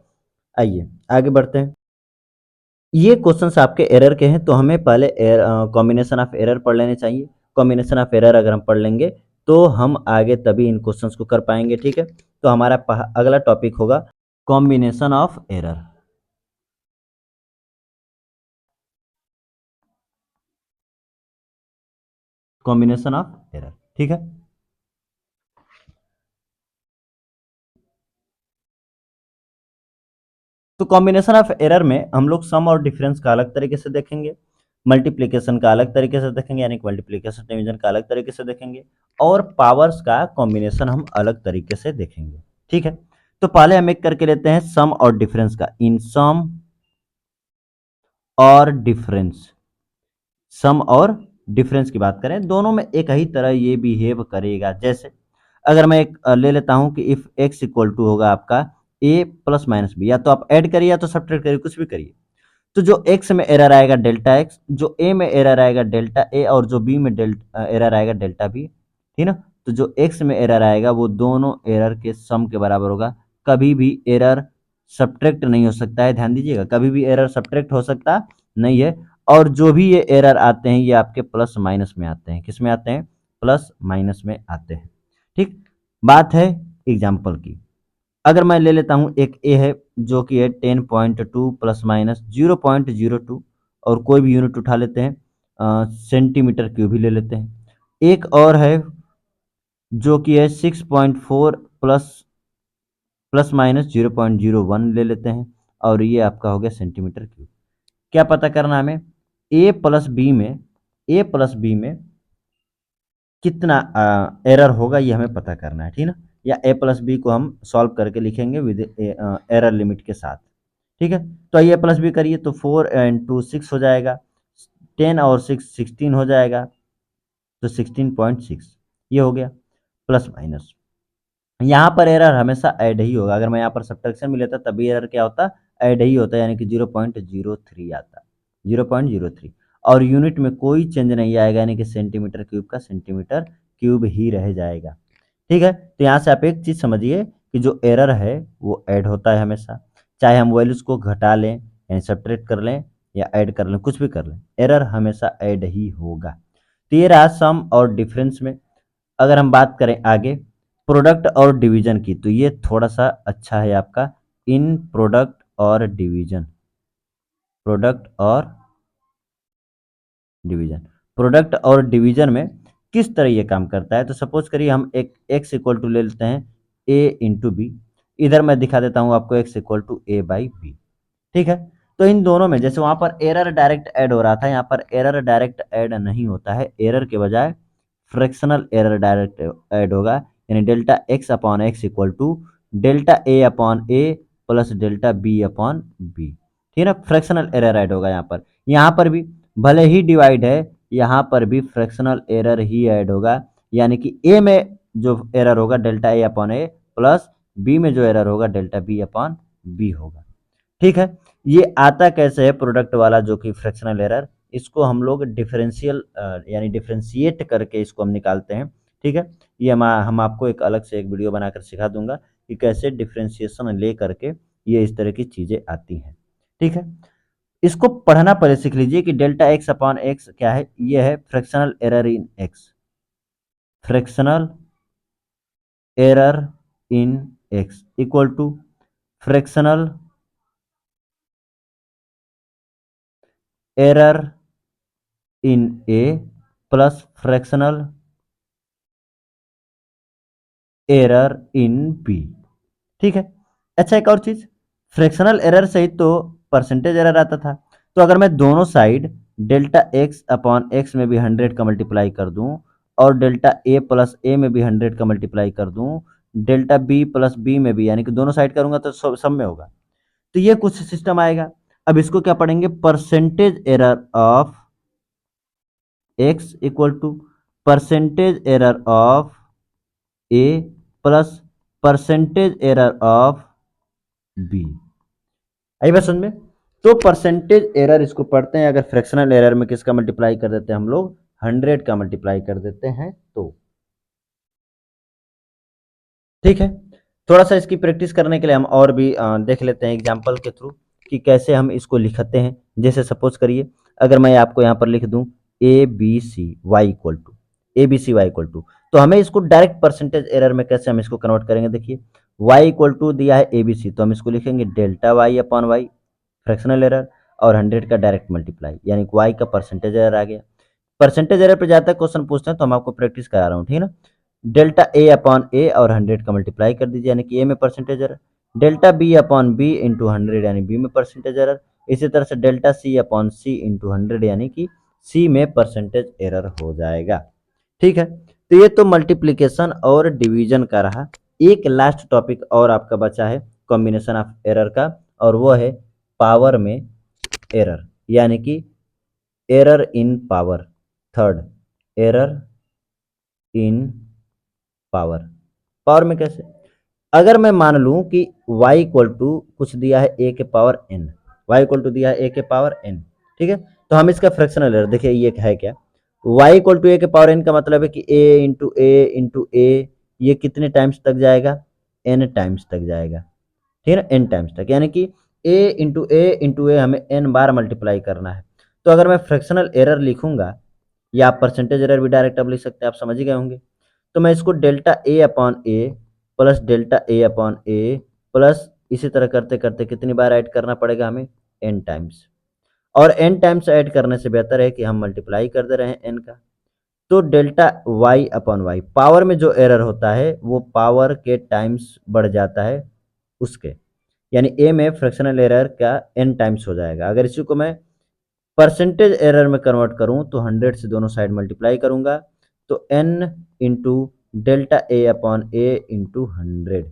आइए आगे बढ़ते हैं। ये क्वेश्चंस आपके एरर के हैं, तो हमें पहले कॉम्बिनेशन ऑफ एरर पढ़ लेने चाहिए। कॉम्बिनेशन ऑफ एरर अगर हम पढ़ लेंगे तो हम आगे तभी इन क्वेश्चंस को कर पाएंगे, ठीक है। तो हमारा अगला टॉपिक होगा combination of error. Combination of error, ठीक है। तो कॉम्बिनेशन ऑफ एरर में हम लोग सम और डिफरेंस का अलग तरीके से देखेंगे, मल्टीप्लिकेशन का अलग तरीके से देखेंगे, यानी कि मल्टीप्लिकेशन डिवीजन का अलग तरीके से देखेंगे, और पावर्स का कॉम्बिनेशन हम अलग तरीके से देखेंगे, ठीक है। तो पहले हम एक करके लेते हैं सम और डिफरेंस का। इन सम और डिफरेंस, सम और डिफरेंस की बात करें, दोनों में एक ही तरह ये बिहेव करेगा। जैसे अगर मैं एक ले लेता हूं कि इफ x इक्वल टू होगा आपका a प्लस माइनस बी, या तो आप ऐड करिए या तो सब्ट्रैक्ट करिए, कुछ भी करिए। तो जो x में एरर आएगा डेल्टा x, जो a में एरर आएगा डेल्टा a, और जो b में एरर आएगा डेल्टा b, ठीक ना। तो जो x में एरर आएगा वो दोनों एरर के सम के बराबर होगा। कभी भी एरर सब्ट्रैक्ट नहीं हो सकता है, ध्यान दीजिएगा, कभी भी एरर सब्ट्रैक्ट हो सकता नहीं है। और जो भी ये एरर आते हैं ये आपके प्लस माइनस में आते हैं। किस में आते हैं? प्लस माइनस में आते हैं, ठीक। बात है एग्जाम्पल की। अगर मैं ले लेता हूं एक ए है जो कि है 10.2 प्लस माइनस 0.02, और कोई भी यूनिट उठा लेते हैं, सेंटीमीटर क्यूब ही ले लेते हैं। एक और है जो कि है 6.4 प्लस प्लस माइनस 0.01 ले लेते हैं, और ये आपका हो गया सेंटीमीटर क्यूब। क्या पता करना हमें? ए प्लस बी में, ए प्लस बी में कितना एरर होगा ये हमें पता करना है, ठीक ना। या ए प्लस बी को हम सॉल्व करके लिखेंगे विद एरर लिमिट के साथ, ठीक है। तो ए प्लस बी करिए तो 4 इंटू 6 हो जाएगा, 10 और 6 16 हो जाएगा, तो 16.6 ये हो गया, प्लस माइनस। यहाँ पर एरर हमेशा ऐड ही होगा। अगर मैं यहाँ पर सब्ट्रैक्शन में लेता तभी एरर क्या होता? ऐड ही होता, यानी कि 0.03 आता, 0.03। और यूनिट में कोई चेंज नहीं आएगा, यानी कि सेंटीमीटर क्यूब का सेंटीमीटर क्यूब ही रह जाएगा, ठीक है। तो यहाँ से आप एक चीज़ समझिए कि जो एरर है वो ऐड होता है हमेशा, चाहे हम वैल्यूज को घटा लें, यानी सब्ट्रैक्ट कर लें या ऐड कर लें, कुछ भी कर लें, एरर हमेशा ऐड ही होगा। तो ये रहा सम और डिफरेंस में। अगर हम बात करें आगे प्रोडक्ट और डिवीजन की, तो ये थोड़ा सा अच्छा है आपका, इन प्रोडक्ट और डिवीजन, प्रोडक्ट और डिवीजन। प्रोडक्ट और डिवीजन में किस तरह ये काम करता है, तो सपोज करिए हम एक x इक्वल टू ले लेते हैं a इंटू बी। इधर मैं दिखा देता हूँ आपको x equal to a by b, ठीक है। तो इन दोनों में जैसे वहां पर एरर डायरेक्ट ऐड हो रहा था, यहाँ पर एरर डायरेक्ट ऐड नहीं होता है, एरर के बजाय फ्रैक्शनल एरर डायरेक्ट ऐड होगा, यानी delta x upon x equal to delta a upon a plus delta b upon b, ठीक है ना। फ्रैक्शनल एरर ऐड होगा यहाँ पर भी भले ही डिवाइड है, यहाँ पर भी फ्रैक्शनल एरर ही ऐड होगा, यानी कि ए में जो एरर होगा delta a upon a plus B में जो एरर होगा डेल्टा बी अपॉन बी होगा, ठीक है। ये आता कैसे है प्रोडक्ट वाला जो कि फ्रैक्शनल एरर, इसको हम लोग डिफरेंशियल यानी डिफरेंशिएट करके इसको हम निकालते हैं, ठीक है। ये हम आपको एक अलग से एक वीडियो बनाकर सिखा दूंगा कि कैसे डिफरेंशिएशन ले करके ये इस तरह की चीज़ें आती हैं, ठीक है। इसको पढ़ना पहले सीख लीजिए कि डेल्टा एक्स अपॉन एक्स क्या है। ये है fractional error in x, fractional error in x equal to fractional error in a plus fractional error in b. ठीक है। अच्छा, एक और चीज, फ्रैक्शनल एरर से ही तो परसेंटेज एरर आता था। तो अगर मैं दोनों side delta x upon x में भी 100 का मल्टीप्लाई कर दूं और डेल्टा ए प्लस ए में भी 100 का मल्टीप्लाई कर दूं, डेल्टा बी प्लस बी में भी, यानी कि दोनों साइड करूंगा तो सब में होगा, तो ये कुछ सिस्टम आएगा। अब इसको क्या पढ़ेंगे, percentage error of x equal to percentage error of a plus percentage error of b. आई बात समझ में? तो परसेंटेज एरर इसको पढ़ते हैं अगर फ्रैक्शनल एरर में किसका मल्टीप्लाई कर देते हैं हम लोग, 100 का मल्टीप्लाई कर देते हैं तो। ठीक है। थोड़ा सा इसकी प्रैक्टिस करने के लिए हम और भी देख लेते हैं एग्जाम्पल के थ्रू कि कैसे हम इसको लिखते हैं। जैसे सपोज करिए, अगर मैं आपको यहाँ पर लिख दूं a b c y equal to, a b c y equal to, तो हमें इसको डायरेक्ट परसेंटेज एरर में कैसे हम इसको कन्वर्ट करेंगे। देखिए, वाई इक्वल टू दिया है ए बी सी, तो हम इसको लिखेंगे delta y upon y, fractional error, और 100 का डायरेक्ट मल्टीप्लाई, यानी वाई का परसेंटेज एरर आ गया। परसेंटेज एरर पे जाता क्वेश्चन पूछते हैं तो हम आपको प्रैक्टिस करा रहा हूँ, ठीक है ना। डेल्टा ए अपॉन ए और 100 का मल्टीप्लाई कर दीजिए, यानी कि ए में percentage error. Delta b upon b into 100, यानी बी में परसेंटेज एरर। इसी तरह से delta c upon c into 100, यानी कि सी में परसेंटेज एरर हो जाएगा। ठीक है। तो ये तो मल्टीप्लीकेशन और डिवीजन का रहा। एक लास्ट टॉपिक और आपका बचा है कॉम्बिनेशन ऑफ एरर का, और वो है पावर में एरर, यानी कि error in power. Third, error in power. Power में कैसे, अगर मैं मान लूं कि y इक्वल टू कुछ दिया है a के power n, y equal to दिया है a के पावर n, ठीक है, तो हम इसका फ्रैक्शनल एरर देखिए ये है क्या, y इक्वल टू a के पावर n का मतलब है कि a ये कितने टाइम्स तक जाएगा, n टाइम्स तक जाएगा, ठीक है ना, n टाइम्स तक, यानी कि a हमें n बार मल्टीप्लाई करना है। तो अगर मैं फ्रैक्शनल एरर लिखूंगा, या आप परसेंटेज एरर भी डायरेक्ट अब लिख सकते हैं, आप समझ ही गए होंगे। तो मैं इसको delta a upon a plus delta a upon a plus इसी तरह करते करते कितनी बार ऐड करना पड़ेगा हमें, एन टाइम्स। और एन टाइम्स ऐड करने से बेहतर है कि हम मल्टीप्लाई कर दे रहे हैं एन का। तो delta y upon y, power में जो एरर होता है वो पावर के टाइम्स बढ़ जाता है उसके, यानी ए में फ्रैक्शनल एरर का एन टाइम्स हो जाएगा। अगर इसी को मैं परसेंटेज एरर में कन्वर्ट करूं तो 100 से दोनों साइड मल्टीप्लाई करूंगा, तो n into delta a upon A into 100,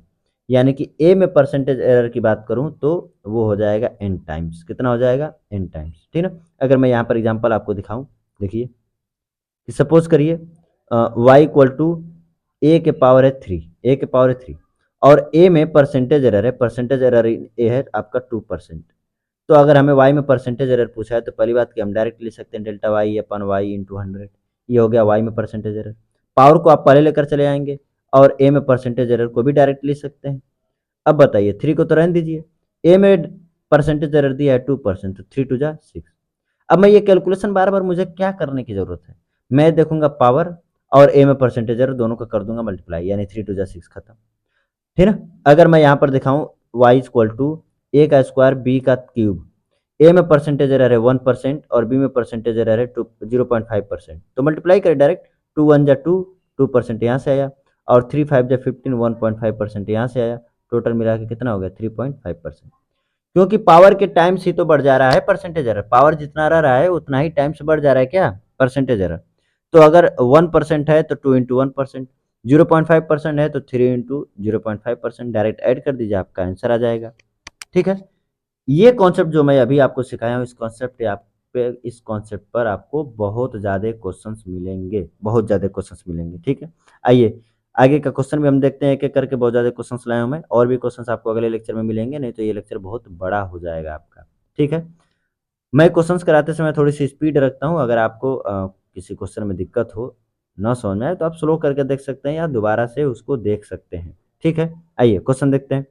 यानी कि ए में परसेंटेज एरर की बात करूं तो वो हो जाएगा n टाइम्स। कितना हो जाएगा, n टाइम्स, ठीक ना। अगर मैं यहाँ पर एग्जांपल आपको दिखाऊं, देखिए कि सपोज करिए y इक्वल टू ए के पावर है 3, ए के पावर है 3, और ए में परसेंटेज एरर है, परसेंटेज एरर ए है आपका 2%। तो अगर हमें y में परसेंटेज एरर पूछा है तो पहली बात कि हम डायरेक्ट लिख सकते हैं डेल्टा वाई अपन वाई इंटू 100, ये हो गया y में परसेंटेज एरर। पावर को आप पहले लेकर चले आएंगे और a में परसेंटेज एरर को भी डायरेक्ट लिख सकते हैं। अब बताइए, 3 को तो रहने दीजिए, a में परसेंटेज एरर दिया है 2%, तो 3 टू जा 6। अब मैं ये कैलकुलेशन बार बार मुझे क्या करने की जरूरत है, मैं देखूंगा पावर और a में परसेंटेज एरर दोनों का कर दूंगा मल्टीप्लाई, यानी 3 टू जा 6 खत्म, ठीक है ना। अगर मैं यहाँ पर दिखाऊं y इक्वल टू ए का स्क्वायर बी का क्यूब, ए में परसेंटेज एरर है 1% और बी में परसेंटेज एरर है 0.5%, तो मल्टीप्लाई करें डायरेक्ट, 2 1 जा 2 2% यहाँ से आया, और 3 5 जा 15 1.5% यहाँ से आया, टोटल मिला के कितना हो गया 3.5%। क्योंकि पावर के टाइम्स ही तो बढ़ जा रहा है परसेंटेज एरर, पावर जितना रह है उतना ही टाइम्स बढ़ जा रहा है क्या, परसेंटेज एरर। तो अगर 1% है तो 2 इंटू 1%, 0.5% है तो 3 इंटू 0.5%, डायरेक्ट ऐड कर दीजिए, आपका आंसर आ जाएगा। ठीक है। ये कॉन्सेप्ट जो मैं अभी आपको सिखाया हूँ, इस कॉन्सेप्ट पर आपको बहुत ज़्यादा क्वेश्चंस मिलेंगे, बहुत ज़्यादा क्वेश्चंस मिलेंगे। ठीक है। आइए आगे का क्वेश्चन भी हम देखते हैं, एक एक करके बहुत ज़्यादा क्वेश्चंस लाए हूँ मैं, और भी क्वेश्चंस आपको अगले लेक्चर में मिलेंगे, नहीं तो ये लेक्चर बहुत बड़ा हो जाएगा आपका। ठीक है। मैं क्वेश्चंस कराते समय थोड़ी सी स्पीड रखता हूँ, अगर आपको किसी क्वेश्चन में दिक्कत हो, ना समझ में आए, तो आप स्लो करके देख सकते हैं या दोबारा से उसको देख सकते हैं। ठीक है। आइए क्वेश्चन देखते हैं।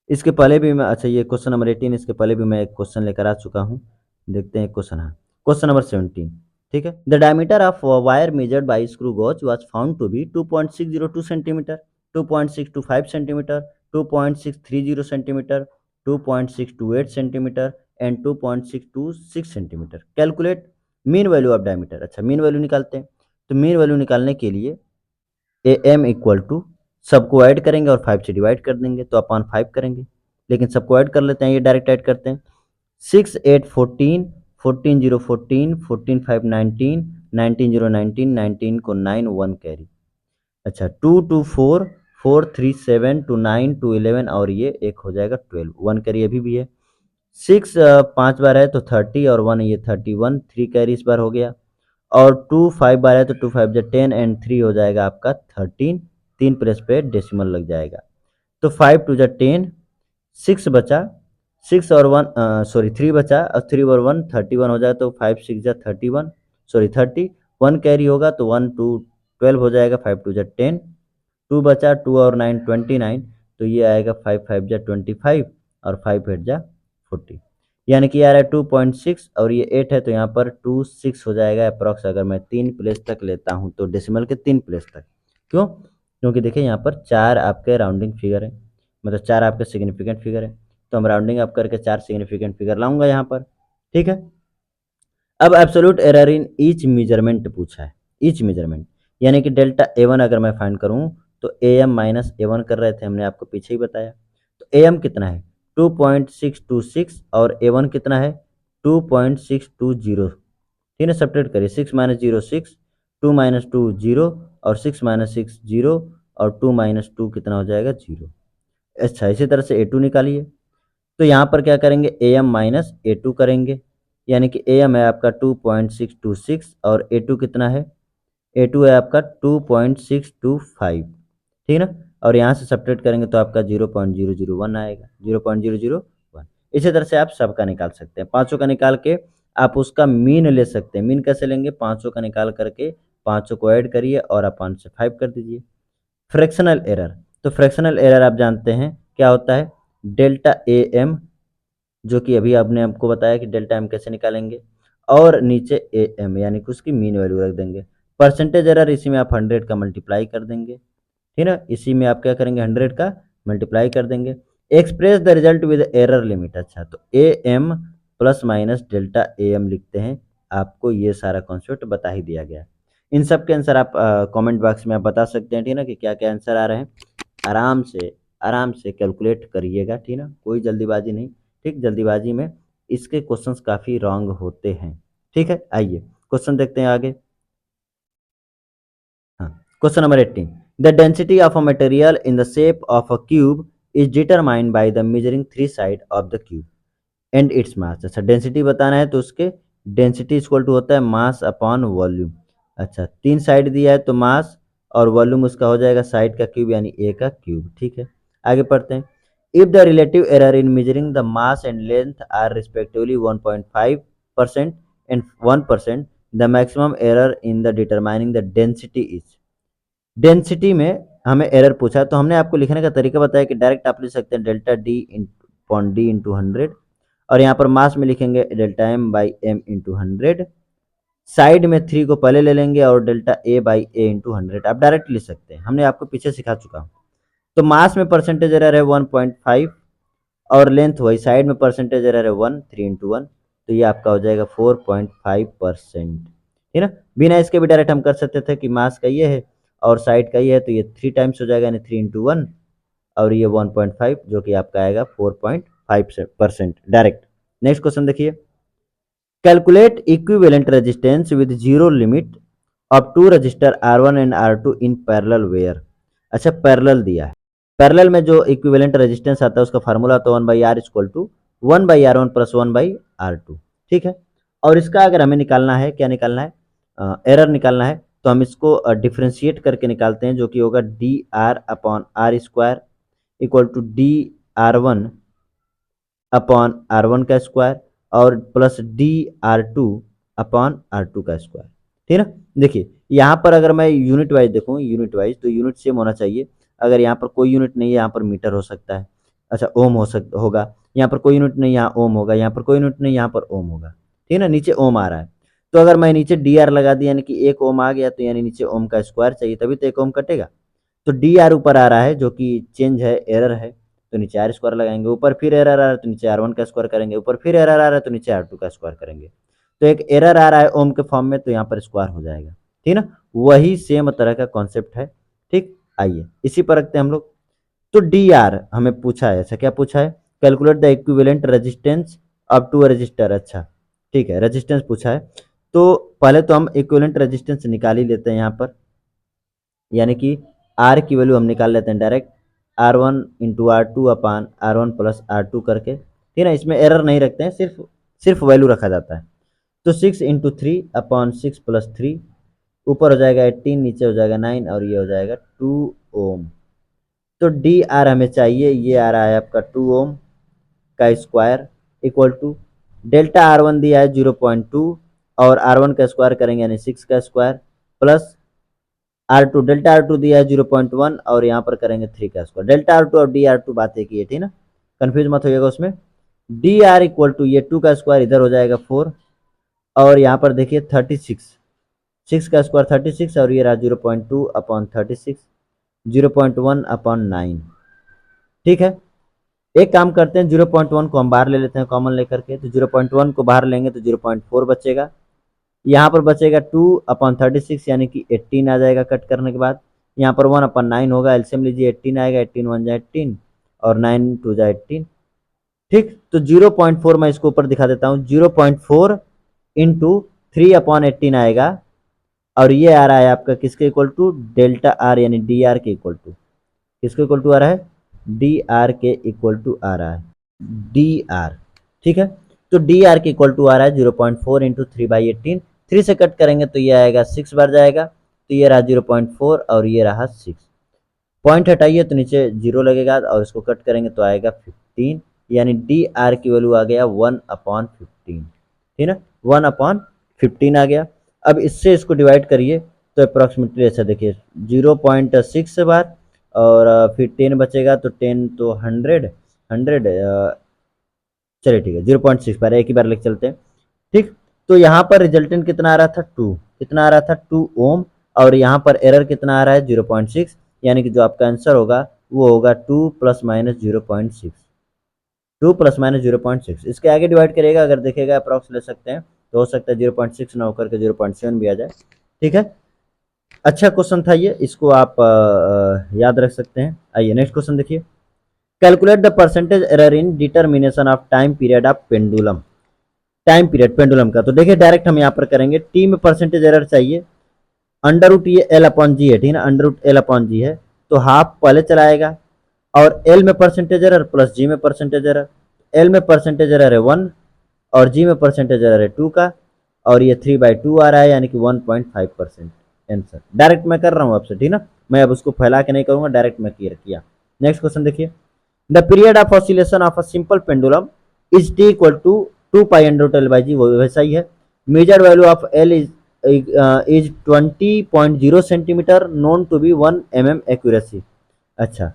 इसके पहले भी मैं, अच्छा ये क्वेश्चन नंबर 18, इसके पहले भी मैं एक क्वेश्चन लेकर आ चुका हूँ। देखते हैं क्वेश्चन, हाँ क्वेश्चन नंबर 17, ठीक है। The diameter of wire measured by screw gauge was found to be 2.602 centimetre, 2.625 centimetre, 2.630 centimetre, 2.628 centimetre and 2.626 centimetre. Calculate mean value of diameter. अच्छा, मीन वैल्यू निकालते हैं। तो मीन वैल्यू निकालने के लिए ए एम इक्वल टू, सबको add करेंगे और 5 से डिवाइड कर देंगे तो अपॉन 5 करेंगे, लेकिन सबको ऐड कर लेते हैं, ये डायरेक्ट ऐड करते हैं। 6 8 14, 14 0 14, 14 5 19, 19 0 19, 19 को 9 1 कैरी। अच्छा, 2 2 4, 4 3 7, 2 9, 2 11 और ये एक हो जाएगा 12, 1 कैरी अभी भी है। 6 5 बार है तो 30 और 1 ये 31, 3 कैरी इस बार हो गया। और 2 5 बार है तो 2 5 जा 10 एंड 3 हो जाएगा आपका 13, 3 प्लेस पे डेसिमल लग जाएगा। तो 5 2 जा 10, 6 बचा, 6 और 1 सॉरी 3 बचा और 3 और 1 31 हो जाएगा, तो 5 6 जा 31, सॉरी 30, 1 कैरी होगा तो 1 2 12 हो जाएगा, 5 2 जा 10, 2 बचा, 2 और 9 29, तो ये आएगा 5 5 जा 25 और 5 8 जा 40, यानी कि आ रहा है 2.6 और ये 8 है तो यहाँ पर 26 हो जाएगा अप्रॉक्स, अगर मैं 3 प्लेस तक लेता हूँ तो डेसिमल के 3 प्लेस तक। क्यों? क्योंकि देखिए यहाँ पर 4 आपके राउंडिंग फिगर है, मतलब 4 आपके सिग्निफिकेंट फिगर है, तो हम राउंडिंग अप करके 4 सिग्निफिकेंट फिगर लाऊंगा यहाँ पर। ठीक है। अब absolute error in each measurement पूछा है, ईच मेजरमेंट, यानी कि डेल्टा ए वन अगर मैं फाइंड करूँ तो a m minus a one कर रहे थे, हमने आपको पीछे ही बताया। तो ए एम कितना है 2.626 और ए वन कितना है 2.620। ठीक है, सब्ट्रैक्ट करिए, 6 माइनस जीरो 6, 2 माइनस 2 जीरो और 6 माइनस 6 जीरो और 2 माइनस 2 कितना हो जाएगा 0। अच्छा, इसी तरह से ए टू निकालिए। तो यहाँ पर क्या करेंगे a m minus a two करेंगे, यानी कि ए एम है आपका 2.626 और ए टू कितना है, ए टू है आपका 2.625। ठीक है ना, और यहाँ से सब्ट्रैक्ट करेंगे तो आपका 0.001 आएगा, 0.001। इसी तरह से आप सबका निकाल सकते हैं, पाँचों का निकाल के आप उसका मीन ले सकते हैं। मीन कैसे लेंगे, पाँचों का निकाल करके पाँचों को ऐड करिए और अपान से 5 कर दीजिए। फ्रैक्शनल एरर, तो फ्रैक्शनल एरर आप जानते हैं क्या होता है, डेल्टा ए एम, जो कि अभी आपने हमको बताया कि डेल्टा एम कैसे निकालेंगे, और नीचे ए एम यानी कि उसकी मीन वैल्यू रख देंगे। परसेंटेज एरर, इसी में आप 100 का मल्टीप्लाई कर देंगे, ठीक है ना, इसी में आप क्या करेंगे 100 का मल्टीप्लाई कर देंगे। Express the result with error limit. अच्छा, तो a m plus minus delta a m लिखते हैं, आपको ये सारा कॉन्सेप्ट बता ही दिया गया। इन सब के आंसर आप कमेंट बॉक्स में आप बता सकते हैं, ठीक है ना, कि क्या क्या आंसर आ रहे हैं। आराम से कैलकुलेट करिएगा, ठीक है ना, कोई जल्दीबाजी नहीं। ठीक, जल्दीबाजी में इसके क्वेश्चंस काफ़ी रॉन्ग होते हैं। ठीक है, आइए क्वेश्चन देखते हैं आगे। हाँ, question number 18, the density of a material in the shape of a cube is determined by the measuring three side of the cube and its mass. अच्छा, डेंसिटी बताना है तो उसके डेंसिटी इक्वल टू होता है मास अपॉन वॉल्यूम। अच्छा, 3 side दिया है तो मास और वॉल्यूम उसका हो जाएगा साइड का क्यूब यानी ए का क्यूब। ठीक है, आगे पढ़ते हैं। If the relative error in measuring the mass and length are respectively 1.5% and 1%, the maximum error in the determining the density is. Density में हमें एरर पूछा तो हमने आपको लिखने का तरीका बताया कि डायरेक्ट आप लिख सकते हैं delta d upon d into 100, और यहाँ पर मास में लिखेंगे delta m by m into 100। Side में 3 को पहले ले लेंगे और delta a by a into 100 आप डायरेक्ट लिख सकते हैं, हमने आपको पीछे सिखा चुका हूँ। तो मास में परसेंटेज एरर है 1.5 और लेंथ वही, साइड में परसेंटेज एरर है 1, 3 इंटू 1, तो ये आपका हो जाएगा 4.5%। ठीक है ना, बिना इसके भी डायरेक्ट हम कर सकते थे कि मास का ये है और साइड का ये है, तो ये 3 टाइम्स हो जाएगा यानी 3 इंटू 1 और ये 1.5 जो कि आपका आएगा 4.5% डायरेक्ट। नेक्स्ट क्वेश्चन देखिए, calculate equivalent resistance with zero limit of two resistor R1 and R2 in parallel where. अच्छा, पैरेलल दिया है, पैरेलल में जो इक्विवेलेंट रेजिस्टेंस आता है उसका फार्मूला तो 1/R equal to 1/R1 plus 1/R2। ठीक है, और इसका अगर हमें निकालना है, क्या निकालना है, एरर निकालना है, तो हम इसको डिफ्रेंशिएट करके निकालते हैं, जो कि होगा d r upon r square equal to d r one upon r one का स्क्वायर और plus d r two upon r two का स्क्वायर। ठीक है ना, देखिए यहाँ पर अगर मैं यूनिट वाइज देखूँ, यूनिट वाइज तो यूनिट सेम होना चाहिए। अगर यहाँ पर कोई यूनिट नहीं है, यहाँ पर मीटर हो सकता है, अच्छा ओम होगा, यहाँ पर कोई यूनिट नहीं, यहाँ ओम होगा, यहाँ पर कोई यूनिट नहीं, यहाँ पर ओम होगा। ठीक है ना, नीचे ओम आ रहा है, तो अगर मैं नीचे डी आर लगा दिया यानी कि 1 ओम आ गया, तो यानी नीचे ओम का स्क्वायर चाहिए, तभी तो 1 ओम कटेगा। तो डी आर ऊपर आ रहा है जो कि चेंज है, एरर है, तो नीचे आर स्क्वायर लगाएंगे। ऊपर फिर एरर आ रहा है तो नीचे R1 का स्क्वायर करेंगे। ऊपर फिर एरर आ रहा है तो नीचे R2 का स्क्वायर करेंगे। तो एक एरर आ रहा है ओम के फॉर्म में, तो यहाँ पर स्क्वायर हो जाएगा, ठीक ना। वही सेम तरह का कॉन्सेप्ट है, ठीक। आइए इसी पर रखते हैं हम लोग। तो डी आर हमें पूछा है, ऐसा क्या पूछा है, calculate the equivalent resistance up to resistor. अच्छा ठीक है, रेजिस्टेंस पूछा है, तो पहले तो हम इक्विवेलेंट रेजिस्टेंस निकाल ही लेते हैं यहाँ पर, यानी कि आर की वैल्यू हम निकाल लेते हैं डायरेक्ट, R1 × R2 अपान R1 + R2 करके, ठीक है। इसमें एरर नहीं रखते हैं, सिर्फ सिर्फ वैल्यू रखा जाता है। तो 6 × 3 अपान 6 + 3, ऊपर हो जाएगा 18, नीचे हो जाएगा 9, और ये हो जाएगा 2 ओम। तो डी आर हमें चाहिए, ये आ रहा है आपका 2 ओम का square equal to delta R1 दिया है 0.2, और R1 का स्क्वायर करेंगे यानी 6 का square, plus R2, delta R2 दिया है 0.1, और यहाँ पर करेंगे 3 का स्क्वायर। डेल्टा R2 और डी R2 बात एक ही है, ठीक ना, कंफ्यूज मत होइएगा उसमें। डी आर इक्वल टू ये 2 का स्क्वायर इधर हो जाएगा 4, और यहाँ पर देखिए 36, 6 का स्क्वायर 36, और ये रहा 0.2 अपॉन 36, 0.1 अपॉन 9, ठीक है। एक काम करते हैं, 0.1 को हम बाहर ले लेते हैं कॉमन लेकर के, तो 0.1 को बाहर लेंगे तो 0.4 बचेगा। यहाँ पर बचेगा 2/36 यानी कि 18 आ जाएगा कट करने के बाद। यहाँ पर 1/9 होगा, एलसीएम लीजिए 18 आएगा, 18 1 जा 18 और 9 2 जा 18, ठीक। तो 0.4 मैं इसको ऊपर दिखा देता हूँ, 0.4 इंटू 3/18 आएगा, और ये आ रहा है आपका किसके इक्वल टू, डेल्टा आर यानी डी आर के इक्वल टू, किसके इक्वल टू आ रहा है, डी आर के इक्वल टू आ रहा है, डी आर, ठीक है। तो डी आर के इक्वल टू आ रहा है 0.4 इंटू 3/18, 3 से कट करेंगे तो ये आएगा 6 बार जाएगा, तो ये रहा 0.4 और ये रहा 6, पॉइंट हटाइए तो नीचे 0 लगेगा, और इसको कट करेंगे तो आएगा 15, यानी डी आर की वैल्यू आ गया 1/15, ठीक है, 1/15 आ गया। अब इससे इसको डिवाइड करिए तो अप्रॉक्सीमेटली ऐसा देखिए 0.6 बार, और फिर 10 बचेगा, तो 10 तो 100, चलिए ठीक है 0.6 बार, एक ही बार लेके चलते हैं, ठीक। तो यहाँ पर रिजल्टेंट कितना आ रहा था, 2, कितना आ रहा था 2 ओम, और यहाँ पर एरर कितना आ रहा है 0.6, यानी कि जो आपका आंसर होगा वो होगा 2 ± 0.6, 2 ± 0.6। इसके आगे डिवाइड करिएगा, अगर देखेगा अप्रॉक्स ले सकते हैं, तो हो सकता है 0.6 ना होकर के 0.7 भी आ जाए, ठीक है। अच्छा क्वेश्चन था ये, इसको आप याद रख सकते हैं। आइए नेक्स्ट क्वेश्चन देखिए, calculate the percentage error in determination of time period of pendulum. Time period pendulum का, तो देखिए डायरेक्ट हम यहाँ पर करेंगे, टी में परसेंटेज एरर चाहिए, अंडर रूट ये L/G है, ठीक है ना, अंडर रूट L/G है, तो हाफ पहले चलाएगा, और एल में परसेंटेज एरर प्लस जी में परसेंटेज एरर, एल में परसेंटेज एरर है 1, और जी में परसेंटेज एरर है 2 का, और ये 3/2 आ रहा है, यानी कि 1.5% आंसर। डायरेक्ट मैं कर रहा हूँ आपसे, ठीक ना, मैं अब उसको फैला के नहीं करूंगा, डायरेक्ट मैं क्लियर किया। नेक्स्ट क्वेश्चन देखिए, the period of oscillation of a simple pendulum is T equal to 2π√L/G, वो वैसा ही है। Major value of L is 20.0 centimetre, known to be 1 mm accuracy. अच्छा,